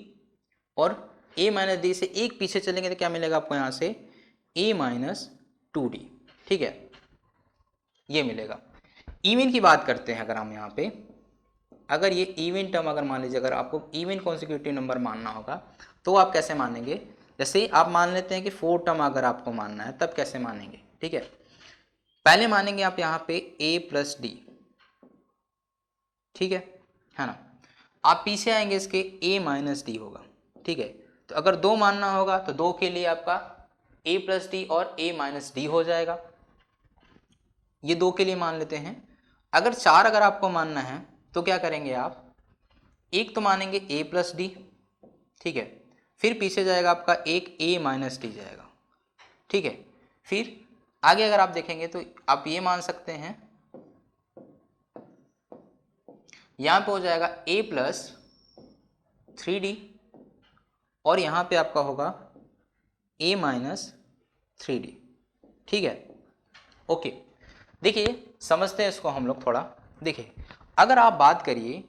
और ए माइनस डी से एक पीछे चलेंगे तो क्या मिलेगा आपको यहाँ से ए माइनस 2d। ठीक है, ये मिलेगा। इवन की बात करते हैं अगर हम यहाँ पे, अगर ये इवन टर्म अगर मान लीजिए अगर आपको इवन कॉन्सिक्यूटिव नंबर मानना होगा तो आप कैसे मानेंगे, जैसे आप मान लेते हैं कि 4 टर्म अगर आपको मानना है तब कैसे मानेंगे। ठीक है, पहले मानेंगे आप यहाँ पे a प्लस डी, ठीक है ना, आप पीछे आएंगे इसके a माइनस डी होगा। ठीक है, तो अगर 2 मानना होगा तो 2 के लिए आपका a प्लस डी और a माइनस डी हो जाएगा, ये 2 के लिए मान लेते हैं। अगर 4 अगर आपको मानना है तो क्या करेंगे आप, एक तो मानेंगे a प्लस डी, ठीक है, फिर पीछे जाएगा आपका एक a माइनस डी जाएगा। ठीक है, फिर आगे अगर आप देखेंगे तो आप ये मान सकते हैं यहाँ पे हो जाएगा a प्लस 3d, और यहाँ पे आपका होगा a माइनस 3d। ठीक है, ओके, देखिए समझते हैं इसको हम लोग थोड़ा। देखिए अगर आप बात करिए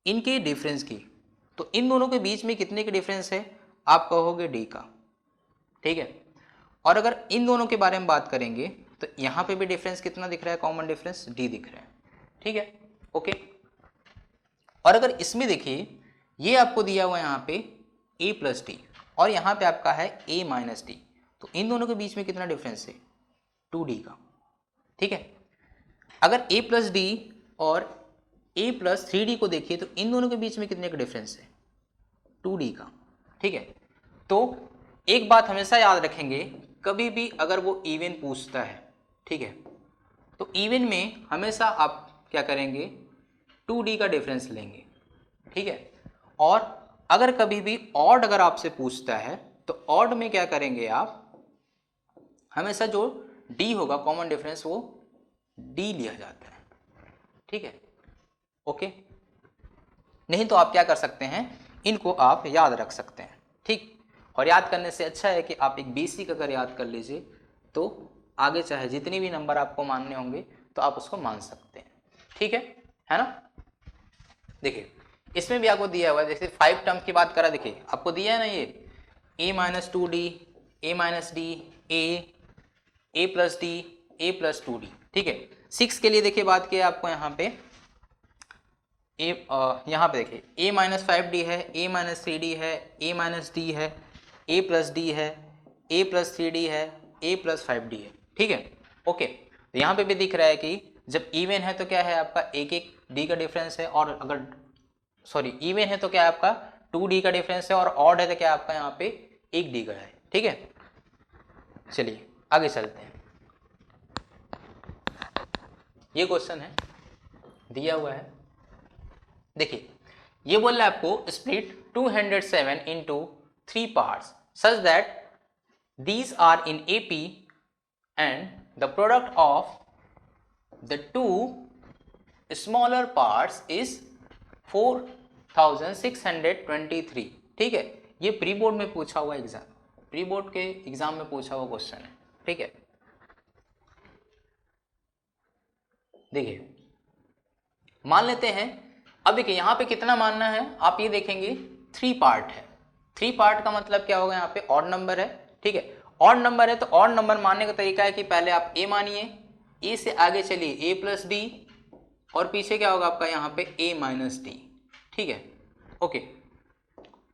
इनके डिफरेंस की, तो इन दोनों के बीच में कितने के डिफरेंस है, आप कहोगे d का। ठीक है, और अगर इन दोनों के बारे में बात करेंगे तो यहाँ पे भी डिफरेंस कितना दिख रहा है, कॉमन डिफरेंस d दिख रहा है। ठीक है, ओके, और अगर इसमें देखिए ये आपको दिया हुआ है यहाँ पे ए प्लस डी और यहाँ पे आपका है ए माइनस डी, तो इन दोनों के बीच में कितना डिफरेंस है 2d का। ठीक है, अगर a प्लस डी और a प्लस 3d को देखिए तो इन दोनों के बीच में कितने का डिफरेंस है 2d का। ठीक है, तो एक बात हमेशा याद रखेंगे, कभी भी अगर वो इवन पूछता है, ठीक है, तो इवन में हमेशा आप क्या करेंगे 2d का डिफरेंस लेंगे। ठीक है, और अगर कभी भी ऑड अगर आपसे पूछता है तो ऑड में क्या करेंगे आप, हमेशा जो d होगा कॉमन डिफरेंस वो d लिया जाता है। ठीक है, ओके, नहीं तो आप क्या कर सकते हैं, इनको आप याद रख सकते हैं। ठीक, और याद करने से अच्छा है कि आप एक बेसिक अगर याद कर लीजिए तो आगे चाहे जितनी भी नंबर आपको मानने होंगे तो आप उसको मान सकते हैं। ठीक है ना। देखिए इसमें भी आपको दिया हुआ है, जैसे 5 टर्म की बात करा, देखिए आपको दिया है ना ये a minus 2d, a minus D, A plus D, A plus 2d। ठीक है, 6 के लिए देखिए बात किया आपको यहाँ पे यहाँ पे देखिए a माइनस 5d है, a माइनस 3d है, a माइनस डी है, a प्लस डी है, a प्लस 3d है, a प्लस 5d है। ठीक है, ओके, तो यहाँ पे भी दिख रहा है कि जब इवन है तो क्या है आपका एक एक d का डिफरेंस है, और अगर सॉरी इवन है तो क्या है आपका 2d का डिफरेंस है, और ऑड है तो क्या आपका यहाँ पे 1d का है। ठीक है, चलिए आगे चलते हैं। ये क्वेश्चन है दिया हुआ है, देखिए ये बोल रहा है आपको split 207 into 3 parts such that these are in AP and the product of the two smaller parts is 4623। ठीक है, ये प्री बोर्ड में पूछा हुआ एग्जाम, प्री बोर्ड के एग्जाम में पूछा हुआ क्वेश्चन है। ठीक है, देखिए मान लेते हैं, अब देखिए यहाँ पे कितना मानना है आप ये देखेंगे 3 पार्ट है, 3 पार्ट का मतलब क्या होगा, यहाँ पे ऑड नंबर है। ठीक है, ऑड नंबर है तो ऑड नंबर मानने का तरीका है कि पहले आप a मानिए, a से आगे चलिए a प्लस डी, और पीछे क्या होगा आपका यहाँ पे a माइनस डी। ठीक है, ओके,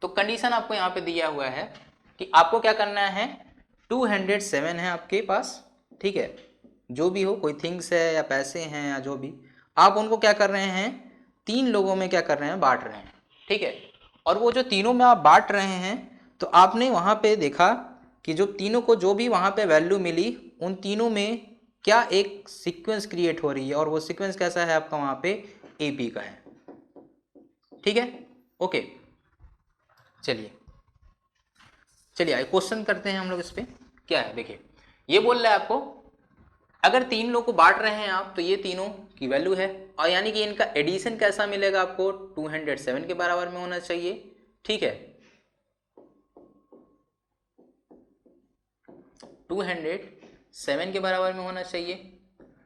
तो कंडीशन आपको यहाँ पे दिया हुआ है कि आपको क्या करना है, 207 है आपके पास। ठीक है, जो भी हो, कोई थिंग्स है या पैसे हैं या जो भी, आप उनको क्या कर रहे हैं 3 लोगों में क्या कर रहे हैं बांट रहे हैं। ठीक है, और वो जो तीनों में आप बांट रहे हैं तो आपने वहाँ पे देखा कि जो तीनों को जो भी वहाँ पे वैल्यू मिली उन तीनों में क्या एक सीक्वेंस क्रिएट हो रही है, और वो सीक्वेंस कैसा है आपका वहाँ पे AP का है। ठीक है, ओके, चलिए चलिए क्वेश्चन करते हैं हम लोग इस पे। क्या है देखिए, ये बोल रहा है आपको अगर 3 लोग को बांट रहे हैं आप तो ये तीनों की वैल्यू है, और यानी कि इनका एडिशन कैसा मिलेगा आपको 207 के बराबर में होना चाहिए। ठीक है, 207 के बराबर में होना चाहिए।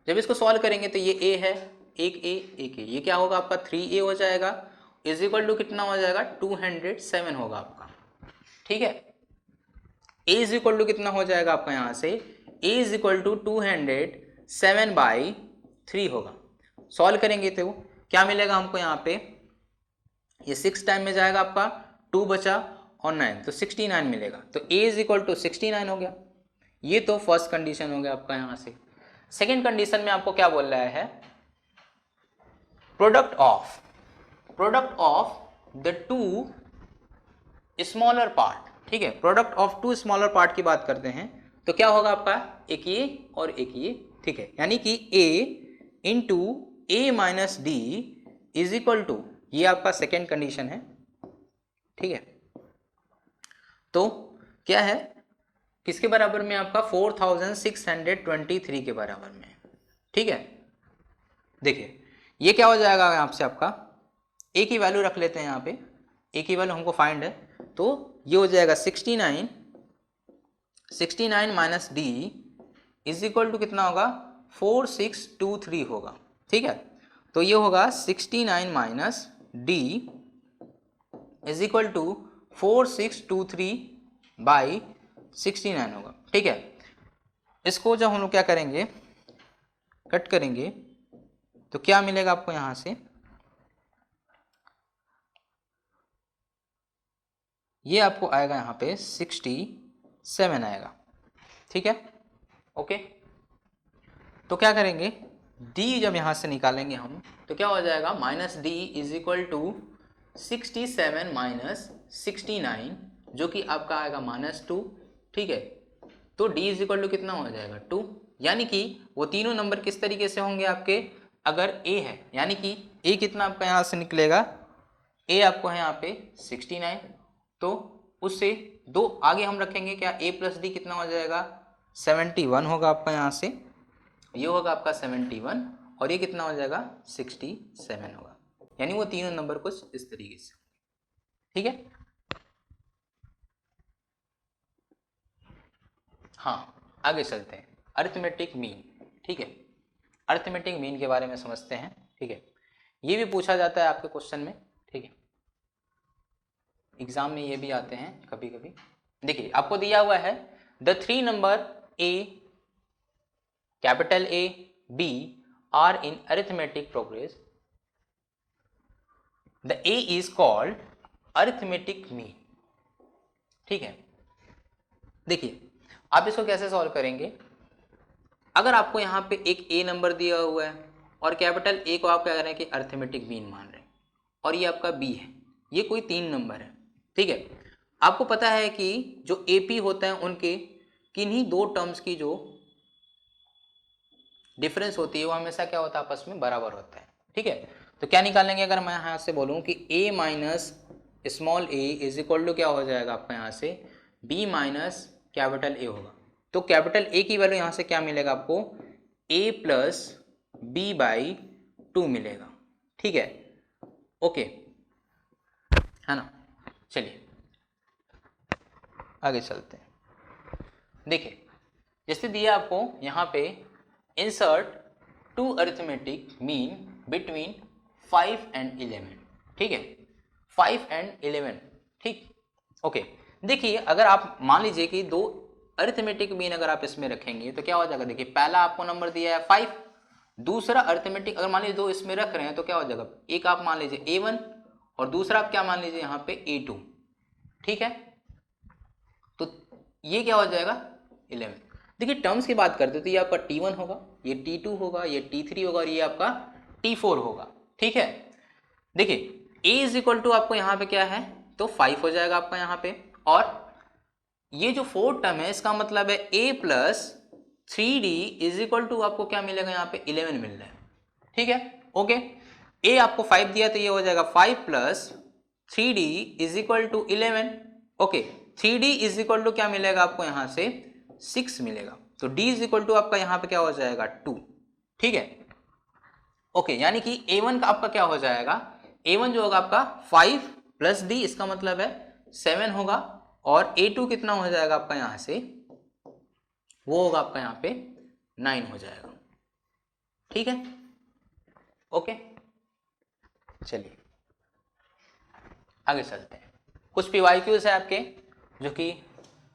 जब इसको सॉल्व करेंगे तो ये a है, एक a, ये क्या होगा आपका 3a हो जाएगा, इज इक्वल टू कितना हो जाएगा 207 होगा आपका। ठीक है, a इज इक्वल टू कितना हो जाएगा आपका यहाँ से, a इज इक्वल टू 207/3 होगा। सॉल्व करेंगे तो क्या मिलेगा हमको यहाँ पे, ये 6 टाइम में जाएगा आपका, 2 बचा और 9 तो 69 मिलेगा, तो a इज इक्वल टू 69 हो गया। ये तो फर्स्ट कंडीशन हो गया आपका यहाँ से। सेकेंड कंडीशन में आपको क्या बोल रहा है, product of the 2 smaller part. ठीक है, प्रोडक्ट ऑफ 2 स्मॉलर पार्ट की बात करते हैं तो क्या होगा आपका, एक ये और एक ये। ठीक है, यानी कि a into a minus D is equal to, ये आपका सेकेंड कंडीशन है। ठीक है, तो क्या है किसके बराबर में आपका 4623 के बराबर में। ठीक है, देखिए ये क्या हो जाएगा आपसे, आपका a की वैल्यू रख लेते हैं यहाँ पे, a की वैल्यू हमको फाइंड है, तो ये हो जाएगा 69 minus D is equal to कितना होगा 4623 होगा। ठीक है, तो ये होगा 69 minus D is equal to 4623/69 होगा। ठीक है, इसको जब हम लोग क्या करेंगे कट करेंगे तो क्या मिलेगा आपको यहाँ से, ये आपको आएगा यहाँ पे 67 आएगा, ठीक है। ओके, तो क्या करेंगे, d जब यहाँ से निकालेंगे हम तो क्या हो जाएगा, minus D is equal to 67 minus 69 जो कि आपका आएगा -2, ठीक है। तो d इज इक्वल टू कितना हो जाएगा 2, यानी कि वो तीनों नंबर किस तरीके से होंगे आपके, अगर a है यानी कि a कितना आपका यहाँ से निकलेगा, a आपको है यहाँ पे 69, तो उससे दो आगे हम रखेंगे, क्या a प्लस डी कितना हो जाएगा 71 होगा आपका यहाँ से, ये होगा आपका 71 और ये कितना हो जाएगा 67 होगा, यानी वो तीनों नंबर कुछ इस तरीके से, ठीक है। हाँ, आगे चलते हैं, अरिथमेटिक मीन, ठीक है। अरिथमेटिक मीन के बारे में समझते हैं, ठीक है। ये भी पूछा जाता है आपके क्वेश्चन में, ठीक है, एग्जाम में ये भी आते हैं कभी कभी। देखिए आपको दिया हुआ है the 3 number a, capital A, B are in arithmetic progress, the a is called arithmetic mean, ठीक है। देखिए आप इसको कैसे सॉल्व करेंगे, अगर आपको यहाँ पे एक a नंबर दिया हुआ है और कैपिटल A को आप क्या करें कि अरिथमेटिक मीन मान रहे हैं, और ये आपका b है, ये कोई 3 नंबर है, ठीक है। आपको पता है कि जो AP होता है उनके किन्हीं दो टर्म्स की जो डिफरेंस होती है वो हमेशा क्या होता है, आपस में बराबर होता है, ठीक है। तो क्या निकालेंगे, अगर मैं यहाँ से बोलूँ कि a minus small a is equal to क्या हो जाएगा आपका यहाँ से b माइनस कैपिटल A होगा, तो कैपिटल A की वैल्यू यहाँ से क्या मिलेगा आपको, a प्लस b बाई 2 मिलेगा, ठीक है। ओके है ना, चलिए आगे चलते हैं। देखिए जैसे दिया आपको यहाँ पे insert 2 arithmetic mean between 5 and 11, ठीक है, 5 एंड 11, ठीक। ओके, देखिए अगर आप मान लीजिए कि 2 अरिथमेटिक मीन अगर आप इसमें रखेंगे तो क्या हो जाएगा, देखिए पहला आपको नंबर दिया है 5, दूसरा अरिथमेटिक अगर मान लीजिए 2 इसमें रख रहे हैं तो क्या हो जाएगा, एक आप मान लीजिए a1 और दूसरा आप क्या मान लीजिए यहाँ पे a2, ठीक है। तो ये क्या हो जाएगा 11। देखिए टर्म्स की बात करते तो ये आपका T1 होगा, ये T2 होगा, ये T3 होगा और ये आपका T4 होगा, ठीक है। देखिए a इज इक्वल टू आपको यहाँ पे क्या है, तो 5 हो जाएगा आपका यहाँ पे, और ये जो 4th टर्म है इसका मतलब है a plus 3d is equal to आपको क्या मिलेगा यहाँ पे 11 मिल रहा है, ठीक है। ओके, a आपको 5 दिया तो ये हो जाएगा 5 plus 3d is equal to 11, okay. 3d is equal to क्या मिलेगा आपको यहाँ से 6 मिलेगा, तो d इज इक्वल टू आपका यहाँ पे क्या हो जाएगा 2, ठीक है। ओके, यानी कि a1 का आपका क्या हो जाएगा, a1 जो होगा आपका 5 प्लस d इसका मतलब है 7 होगा, और a2 कितना हो जाएगा आपका यहाँ से, वो होगा आपका यहाँ पे 9 हो जाएगा, ठीक है। ओके चलिए आगे चलते हैं। कुछ PYQs है आपके जो कि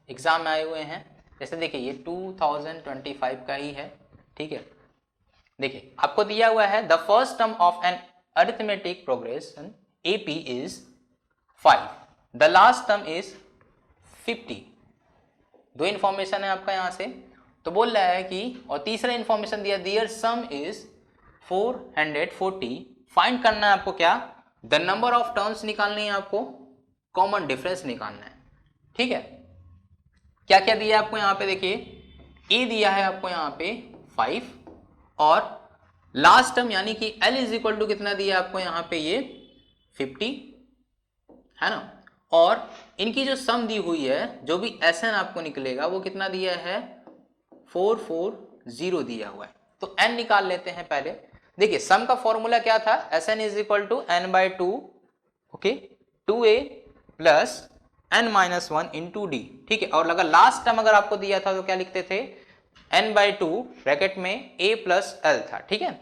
एग्जाम में आए हुए हैं, जैसे देखिए ये 2025 का ही है, ठीक है। देखिए आपको दिया हुआ है the first term of an arithmetic progression AP is 5, the last term is 50। दो इन्फॉर्मेशन है आपका यहाँ से, तो बोल रहा है कि, और तीसरा इन्फॉर्मेशन दिया देयर सम इज 440, फाइंड करना है आपको क्या, द नंबर ऑफ टर्म्स निकालनी है आपको, कॉमन डिफरेंस निकालना है, ठीक है। क्या क्या दिया है आपको यहाँ पे, देखिए ए दिया है आपको यहाँ पे 5, और लास्ट टर्म यानी कि L इज इक्वल टू कितना दिया आपको यहाँ पे ये 50 है ना, और इनकी जो सम दी हुई है जो भी SN आपको निकलेगा वो कितना दिया है 440 दिया हुआ है, तो n निकाल लेते हैं पहले। देखिए सम का फॉर्मूला क्या था, SN is equal to n/2, okay, 2a plus n-1 into D, ठीक है। और अगर लास्ट टर्म अगर आपको दिया था तो क्या लिखते थे, n/2 ब्रैकेट में a प्लस l था, ठीक है।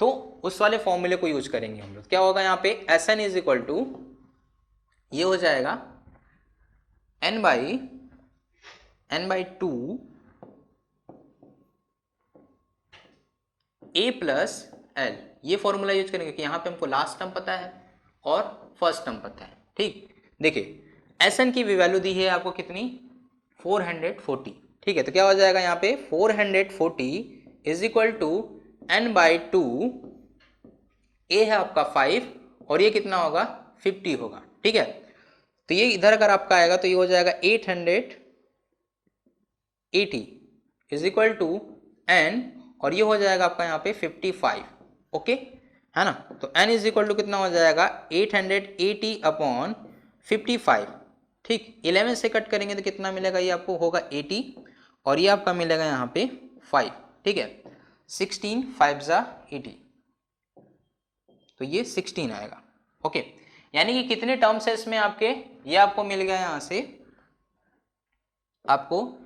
तो उस वाले फॉर्मूले को यूज करेंगे हम लोग, क्या होगा यहाँ पे SN इज इक्वल टू ये हो जाएगा n/2 a प्लस l, ये फॉर्मूला यूज करेंगे कि यहाँ पे हमको लास्ट टर्म पता है और फर्स्ट टर्म पता है, ठीक। देखिए एस एन की भी वैल्यू दी है आपको कितनी 440, ठीक है। तो क्या हो जाएगा यहाँ पे 440 is equal to n by two, a है आपका 5 और ये कितना होगा 50 होगा, ठीक है। तो ये इधर अगर आपका आएगा तो ये हो जाएगा 880 इज इक्वल टू एन और ये हो जाएगा आपका यहाँ पे 55, ओके है ना। तो n इज इक्वल टू कितना हो जाएगा 880 अपॉन 55, ठीक। 11 से कट करेंगे तो कितना मिलेगा, ये आपको होगा 80 और ये आपका मिलेगा यहाँ पे 5, ठीक है। 16 5 जा 80, तो ये 16 आएगा, ओके। यानी कि कितने टर्म्स है इसमें आपके, ये आपको मिल गया यहाँ से, आपको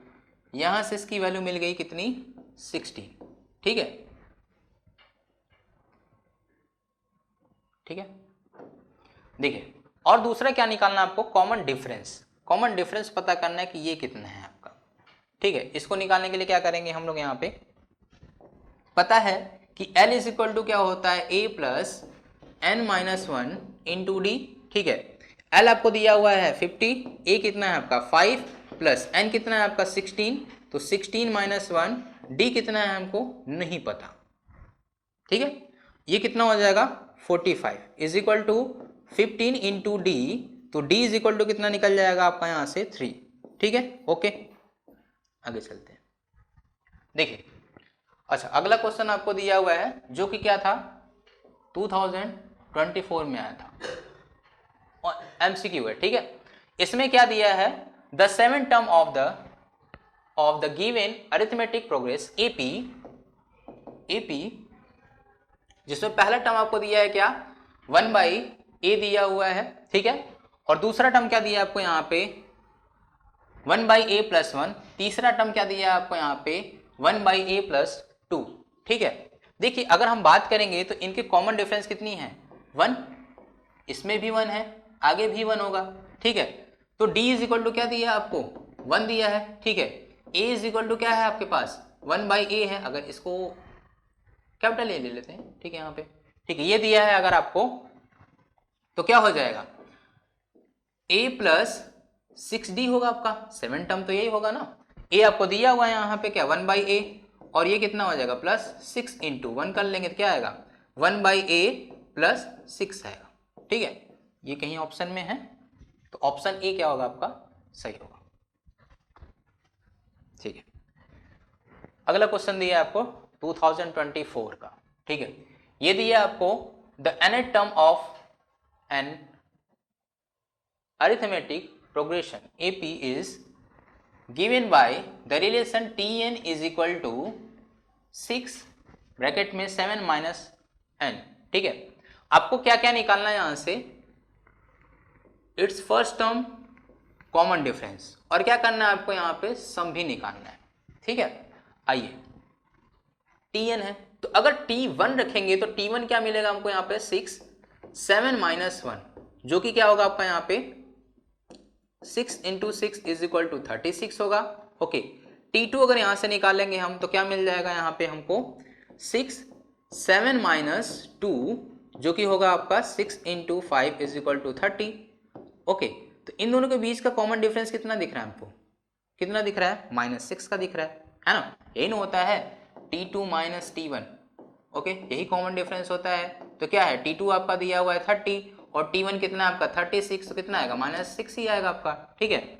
यहाँ से इसकी वैल्यू मिल गई कितनी 16, ठीक है, ठीक है। देखिए और दूसरा क्या निकालना है आपको, कॉमन डिफरेंस। कॉमन डिफरेंस पता करना है कि ये कितना है आपका, ठीक है। इसको निकालने के लिए क्या करेंगे हम लोग, यहाँ पे पता है कि L इज इक्वल टू क्या होता है a plus n minus one into D, ठीक है। L आपको दिया हुआ है 50, a कितना है आपका 5 प्लस n कितना है आपका 16, तो 16 माइनस वन, d कितना है हमको नहीं पता, ठीक है। ये कितना हो जाएगा 45 इज इक्वल टू 15 इंटू डी, तो d इज इक्वल टू कितना निकल जाएगा आपका यहाँ से 3, ठीक है, ओके। आगे चलते हैं, देखिए अच्छा अगला क्वेश्चन आपको दिया हुआ है जो कि क्या था 2024 में आया था और एमसीक्यू है, ठीक है। इसमें क्या दिया है, the seven term of the given arithmetic progress AP, जिसमें पहला टर्म आपको दिया है क्या 1/a दिया हुआ है, ठीक है। और दूसरा टर्म क्या दिया है आपको यहाँ पे 1/a प्लस 1, तीसरा टर्म क्या दिया है आपको यहाँ पे 1/a प्लस 2, ठीक है। देखिए अगर हम बात करेंगे तो इनके कॉमन डिफरेंस कितनी है 1, इसमें भी 1 है, आगे भी 1 होगा, ठीक है। तो d इज इक्वल टू क्या दिया है आपको 1 दिया है, ठीक है। a इज इक्वल टू क्या है आपके पास 1/a है, अगर इसको कैपिटल ए ले लेते हैं, ठीक है यहाँ पे, ठीक है। ये दिया है अगर आपको तो क्या हो जाएगा a प्लस 6d होगा आपका, 7 टर्म तो यही होगा ना। a आपको दिया हुआ है यहाँ पे क्या 1/a और ये कितना हो जाएगा प्लस 6 इंटू 1 कर लेंगे तो क्या आएगा 1/a प्लस 6 आएगा, ठीक है। ये कहीं ऑप्शन में है तो ऑप्शन ए क्या होगा आपका सही होगा, ठीक है। अगला क्वेश्चन दिया है आपको 2024 का, ठीक है। ये दिया आपको the nth term of an arithmetic progression AP is given by the relation Tn is equal to 6 bracket में 7 माइनस n, ठीक है। आपको क्या क्या निकालना है यहाँ से, it's first term common difference और क्या करना है आपको यहाँ पे सम भी निकालना है, ठीक है। आइए Tn है तो अगर T1 रखेंगे तो T1 क्या मिलेगा हमको यहाँ पे 6, 7 माइनस 1 जो कि क्या होगा आपका यहाँ पे 6 इंटू 6 इज इक्वल टू 36 होगा, ओके। T2 अगर यहाँ से निकालेंगे हम तो क्या मिल जाएगा यहाँ पे हमको 6 7 माइनस 2 जो कि होगा आपका 6 into 5 is equal to 30, okay. तो इन दोनों के बीच का कॉमन डिफरेंस कितना दिख रहा है हमको, कितना दिख रहा है -6 का दिख रहा है ना। यही ना होता है T2 माइनस T1, ओके, यही कॉमन डिफरेंस होता है। तो क्या है T2 आपका दिया हुआ है 30 और T1 कितना है आपका 36, तो कितना आएगा -6 ही आएगा आपका, ठीक है।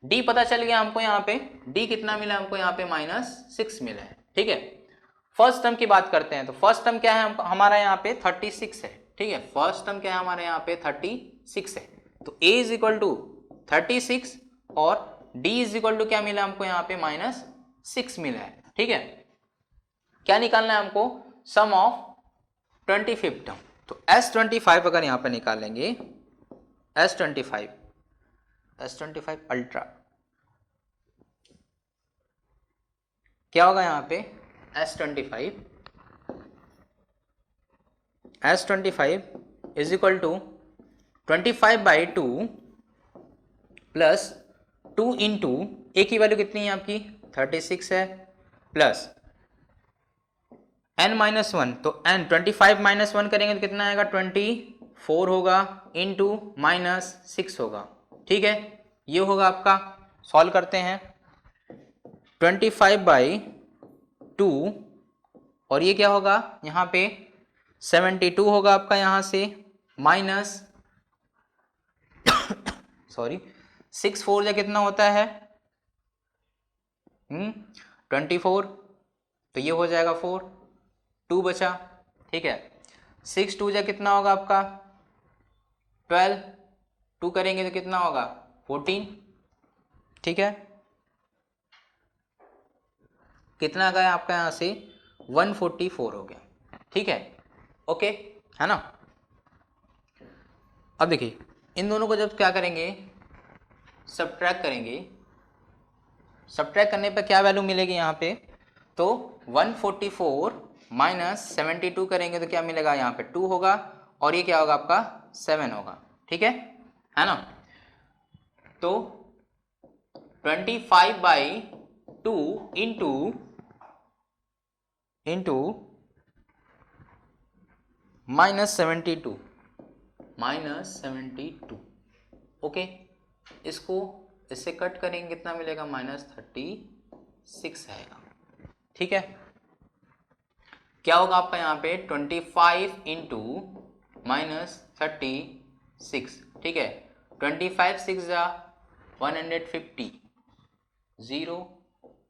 D पता चल गया हमको यहाँ पे, D कितना मिला हमको यहाँ पे -6 मिला है, ठीक है। फर्स्ट टर्म की बात करते हैं तो फर्स्ट टर्म क्या है हमारा यहाँ पे 36 है, ठीक है। फर्स्ट टर्म क्या है हमारे यहाँ पे 36 है, तो A इज इक्वल टू 36 और D इज इक्वल टू क्या मिला हमको यहाँ पे -6 मिला है, ठीक है। क्या निकालना है हमको सम ऑफ 25th टर्म, तो S25 अगर यहाँ पे निकालेंगे S25 अल्ट्रा क्या होगा यहाँ पे S25 is equal to 25/2 plus 2 into a की वैल्यू कितनी है आपकी 36 है प्लस n-1 तो n 25 -1 करेंगे तो कितना आएगा 24 होगा इंटू -6 होगा, ठीक है, ये होगा आपका। सॉल्व करते हैं 25/2 और ये क्या होगा यहाँ पे 72 होगा आपका, यहाँ से माइनस सॉरी 6 4 या कितना होता है 24, तो ये हो जाएगा 4, 2 बचा। ठीक है, 6 2 या कितना होगा आपका 12, 2 करेंगे तो कितना होगा 14। ठीक है, कितना गया आपका यहाँ से 144 हो गया। ठीक है, ओके है ना। अब देखिए इन दोनों को जब क्या करेंगे सब्ट्रैक्ट करेंगे, सब्ट्रैक्ट करने पर क्या वैल्यू मिलेगी यहाँ पे, तो 144 माइनस 72 करेंगे तो क्या मिलेगा यहाँ पे 2 होगा और ये क्या होगा आपका 7 होगा। ठीक है ना। तो 25/2 इंटू -72 ओके, इसको इससे कट करेंगे कितना मिलेगा -36 आएगा। ठीक है, क्या होगा आपका यहाँ पे 25 इंटू -36। ठीक है, 25 6 जा 150, 0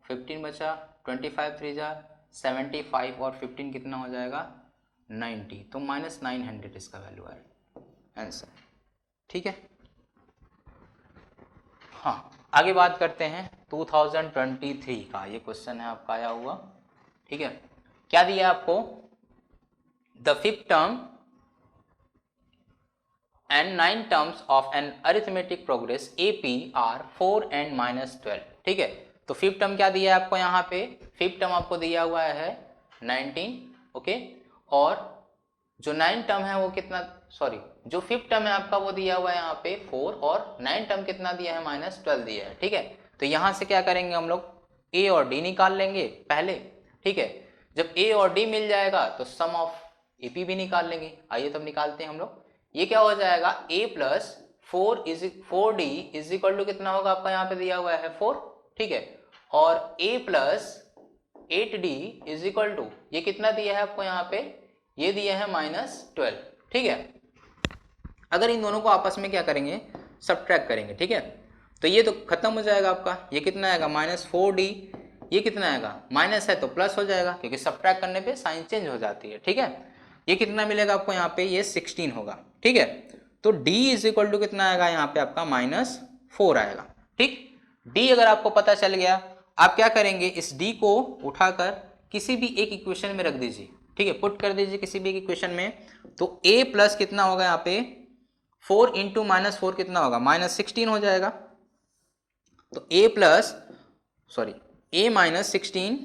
15 बचा, 25 3 जा 75 और 15 कितना हो जाएगा 90, तो -900 इसका वैल्यू आएगा आंसर। ठीक है, हाँ आगे बात करते हैं 2023 का, ये क्वेश्चन है आपका आया हुआ। ठीक है, क्या दिया आपको, the fifth term and 9 terms of an arithmetic progress AP are 4 and -12। ठीक है, तो फिफ्थ टर्म क्या दिया है आपको यहाँ पे, फिफ्थ टर्म आपको दिया हुआ है 19। ओके, और जो 9 टर्म है वो कितना, सॉरी जो फिफ्थ टर्म है आपका वो दिया हुआ है यहाँ पे 4 और 9 टर्म कितना दिया है -12 दिया है। ठीक है, तो यहाँ से क्या करेंगे हम लोग A और D निकाल लेंगे पहले। ठीक है, जब A और D मिल जाएगा तो सम ऑफ AP भी निकाल लेंगे। आइए तब निकालते हैं हम लोग। ये क्या हो जाएगा A plus 4D is equal to कितना होगा आपका यहाँ पे दिया हुआ है 4। ठीक है, और A plus 8D is equal to ये कितना दिया है आपको यहाँ पे, ये दिया है -12। ठीक है, अगर इन दोनों को आपस में क्या करेंगे सब्ट्रैक्ट करेंगे। ठीक है, तो ये तो खत्म हो जाएगा आपका, ये कितना आएगा -4D, ये कितना आएगा माइनस है तो प्लस हो जाएगा क्योंकि सब्ट्रैक्ट करने पे साइन चेंज हो जाती है। ठीक है, ये कितना मिलेगा आपको यहाँ पे, ये 16 होगा। ठीक है, तो D इज इक्वल टू कितना आएगा यहाँ पे आपका -4 आएगा। ठीक, D अगर आपको पता चल गया, आप क्या करेंगे इस D को उठाकर किसी भी एक इक्वेशन में रख दीजिए। ठीक है, पुट कर दीजिए किसी भी एक इक्वेशन में, तो A प्लस कितना होगा यहाँ पे 4 इंटू -4 कितना होगा -16 हो जाएगा। तो A plus sorry A -16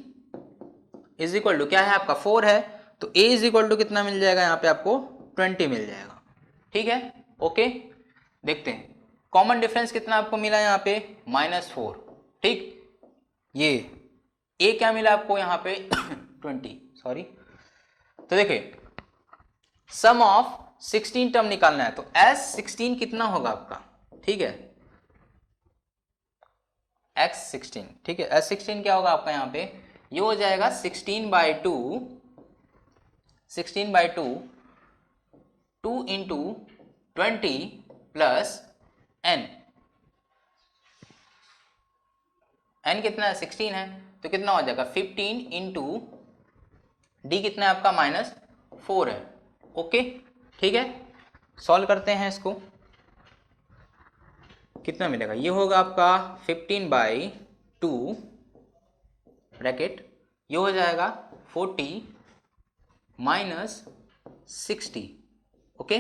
is equal to क्या है आपका 4 है, तो A इज इक्वल टू कितना मिल जाएगा यहाँ पे आपको 20 मिल जाएगा। ठीक है, ओके देखते हैं कॉमन डिफरेंस कितना आपको मिला यहाँ पे -4। ठीक, ये A क्या मिला आपको यहाँ पे 20 सॉरी। तो देखिए सम ऑफ 16 टर्म निकालना है, तो S16 कितना होगा आपका। ठीक है, X16। ठीक है, S16 क्या होगा आपका यहाँ पे, ये हो जाएगा 16/2 2 इंटू 20 प्लस n कितना है 16 है, तो कितना हो जाएगा 15 इंटू D कितना है आपका -4 है। ओके, ठीक है, सॉल्व करते हैं इसको, कितना मिलेगा, ये होगा आपका 15/2 ब्रैकेट, ये हो जाएगा 40 -60। ओके,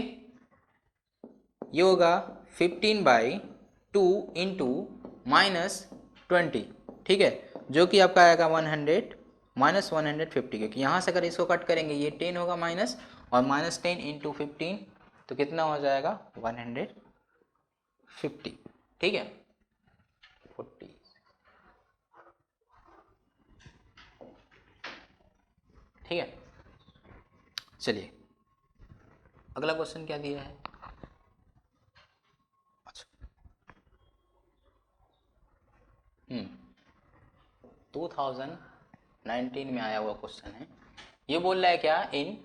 ये होगा 15/2 इंटू -20। ठीक है, जो कि आपका आएगा 100 -150, क्योंकि यहाँ से अगर इसको कट करेंगे ये 10 होगा माइनस, और -10 इंटू 15 तो कितना हो जाएगा 150। ठीक है, 40। ठीक है, चलिए अगला क्वेश्चन क्या दिया है। अच्छा 2019 में आया हुआ क्वेश्चन है। ये बोल रहा है क्या, इन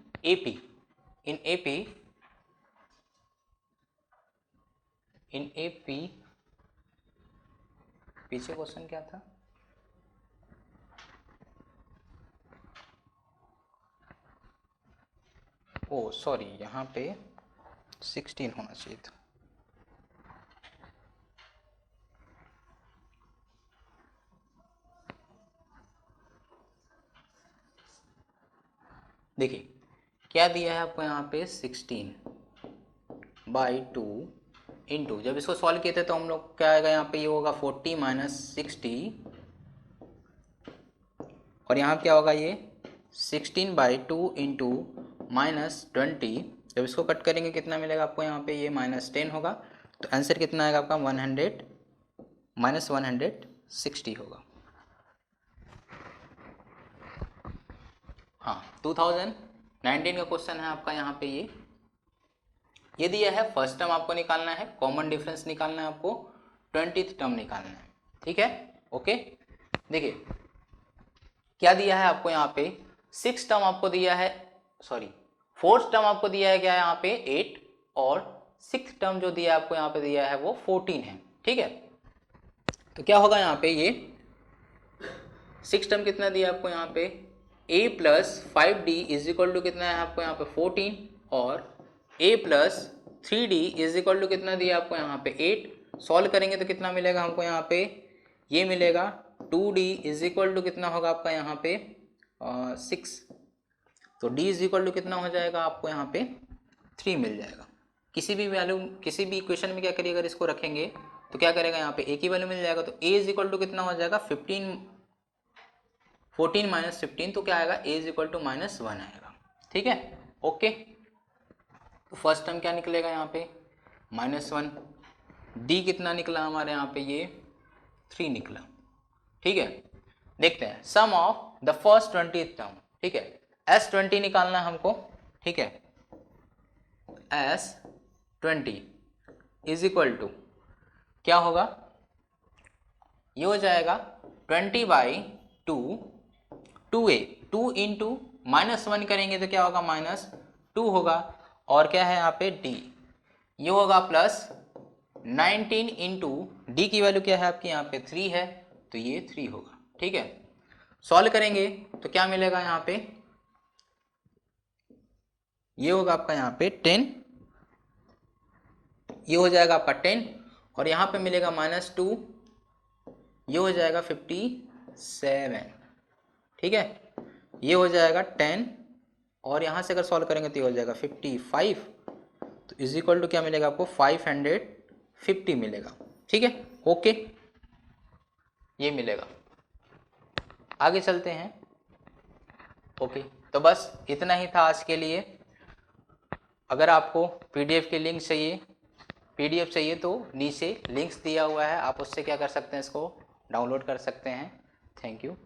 एपी पीछे क्वेश्चन क्या था, ओ सॉरी, यहाँ पे 16 होना चाहिए था। देखिए क्या दिया है आपको यहाँ पे 16/2 इंटू, जब इसको सॉल्व किए थे तो हम लोग क्या आएगा यहाँ पे, ये होगा 40 माइनस 60, और यहाँ क्या होगा, ये 16/2 इंटू माइनस 20, जब इसको कट करेंगे कितना मिलेगा आपको यहाँ पे, ये -10 होगा। तो आंसर कितना आएगा आपका 100 माइनस 160 होगा। हाँ 2019 का क्वेश्चन है आपका यहाँ पे। ये दिया है फर्स्ट टर्म आपको निकालना है, कॉमन डिफरेंस निकालना है आपको, 20th टर्म निकालना है, ठीक है। ओके देखिए क्या दिया है आपको यहाँ पे, 6 टर्म आपको दिया है, सॉरी 4th टर्म आपको दिया है क्या यहाँ पे 8, और 6th टर्म जो दिया है आपको यहाँ पे दिया है वो 14 है, ठीक है। तो क्या होगा यहाँ पे, ये 6 टर्म कितना दिया आपको यहाँ पे, a plus 5d is equal to कितना है आपको यहाँ पे 14, और a plus 3d is equal to कितना दिया आपको यहाँ पे 8। सॉल्व करेंगे तो कितना मिलेगा हमको यहाँ पे, ये मिलेगा 2d इज इक्वल टू कितना होगा आपका यहाँ पे 6, तो d इज इक्वल टू कितना हो जाएगा आपको यहाँ पे 3 मिल जाएगा। किसी भी वैल्यू, किसी भी इक्वेशन में क्या करिए, अगर इसको रखेंगे तो क्या करेगा यहाँ पे a की वैल्यू मिल जाएगा, तो a इज इक्वल टू कितना हो जाएगा 14 माइनस 15, तो क्या आएगा a इज इक्वल टू -1 आएगा, ठीक है। ओके तो फर्स्ट टर्म क्या निकलेगा यहाँ पे -1, d कितना निकला हमारे यहाँ पे, ये 3 निकला, ठीक है। देखते हैं sum of the first 20th term, ठीक है। S20 निकालना है हमको, ठीक है। S20 इज इक्वल टू क्या होगा, ये हो जाएगा 20/2, 2a, 2 इंटू -1 करेंगे तो क्या होगा -2 होगा, और क्या है यहाँ पे d, ये होगा प्लस 19 इंटू डी की वैल्यू क्या है आपकी यहाँ पे 3 है, तो ये 3 होगा, ठीक है। सॉल्व करेंगे तो क्या मिलेगा यहाँ पे, ये होगा आपका यहाँ पे 10, ये हो जाएगा आपका 10, और यहाँ पे मिलेगा -2, ये हो जाएगा 57, ठीक है। ये हो जाएगा 10, और यहाँ से अगर सॉल्व करेंगे तो ये हो जाएगा 55, तो इज इक्वल टू क्या मिलेगा आपको 550 मिलेगा, ठीक है। ओके ये मिलेगा, आगे चलते हैं। ओके तो बस इतना ही था आज के लिए। अगर आपको पीडीएफ की लिंक चाहिए, पीडीएफ चाहिए तो नीचे लिंक्स दिया हुआ है, आप उससे क्या कर सकते हैं, इसको डाउनलोड कर सकते हैं। Thank you.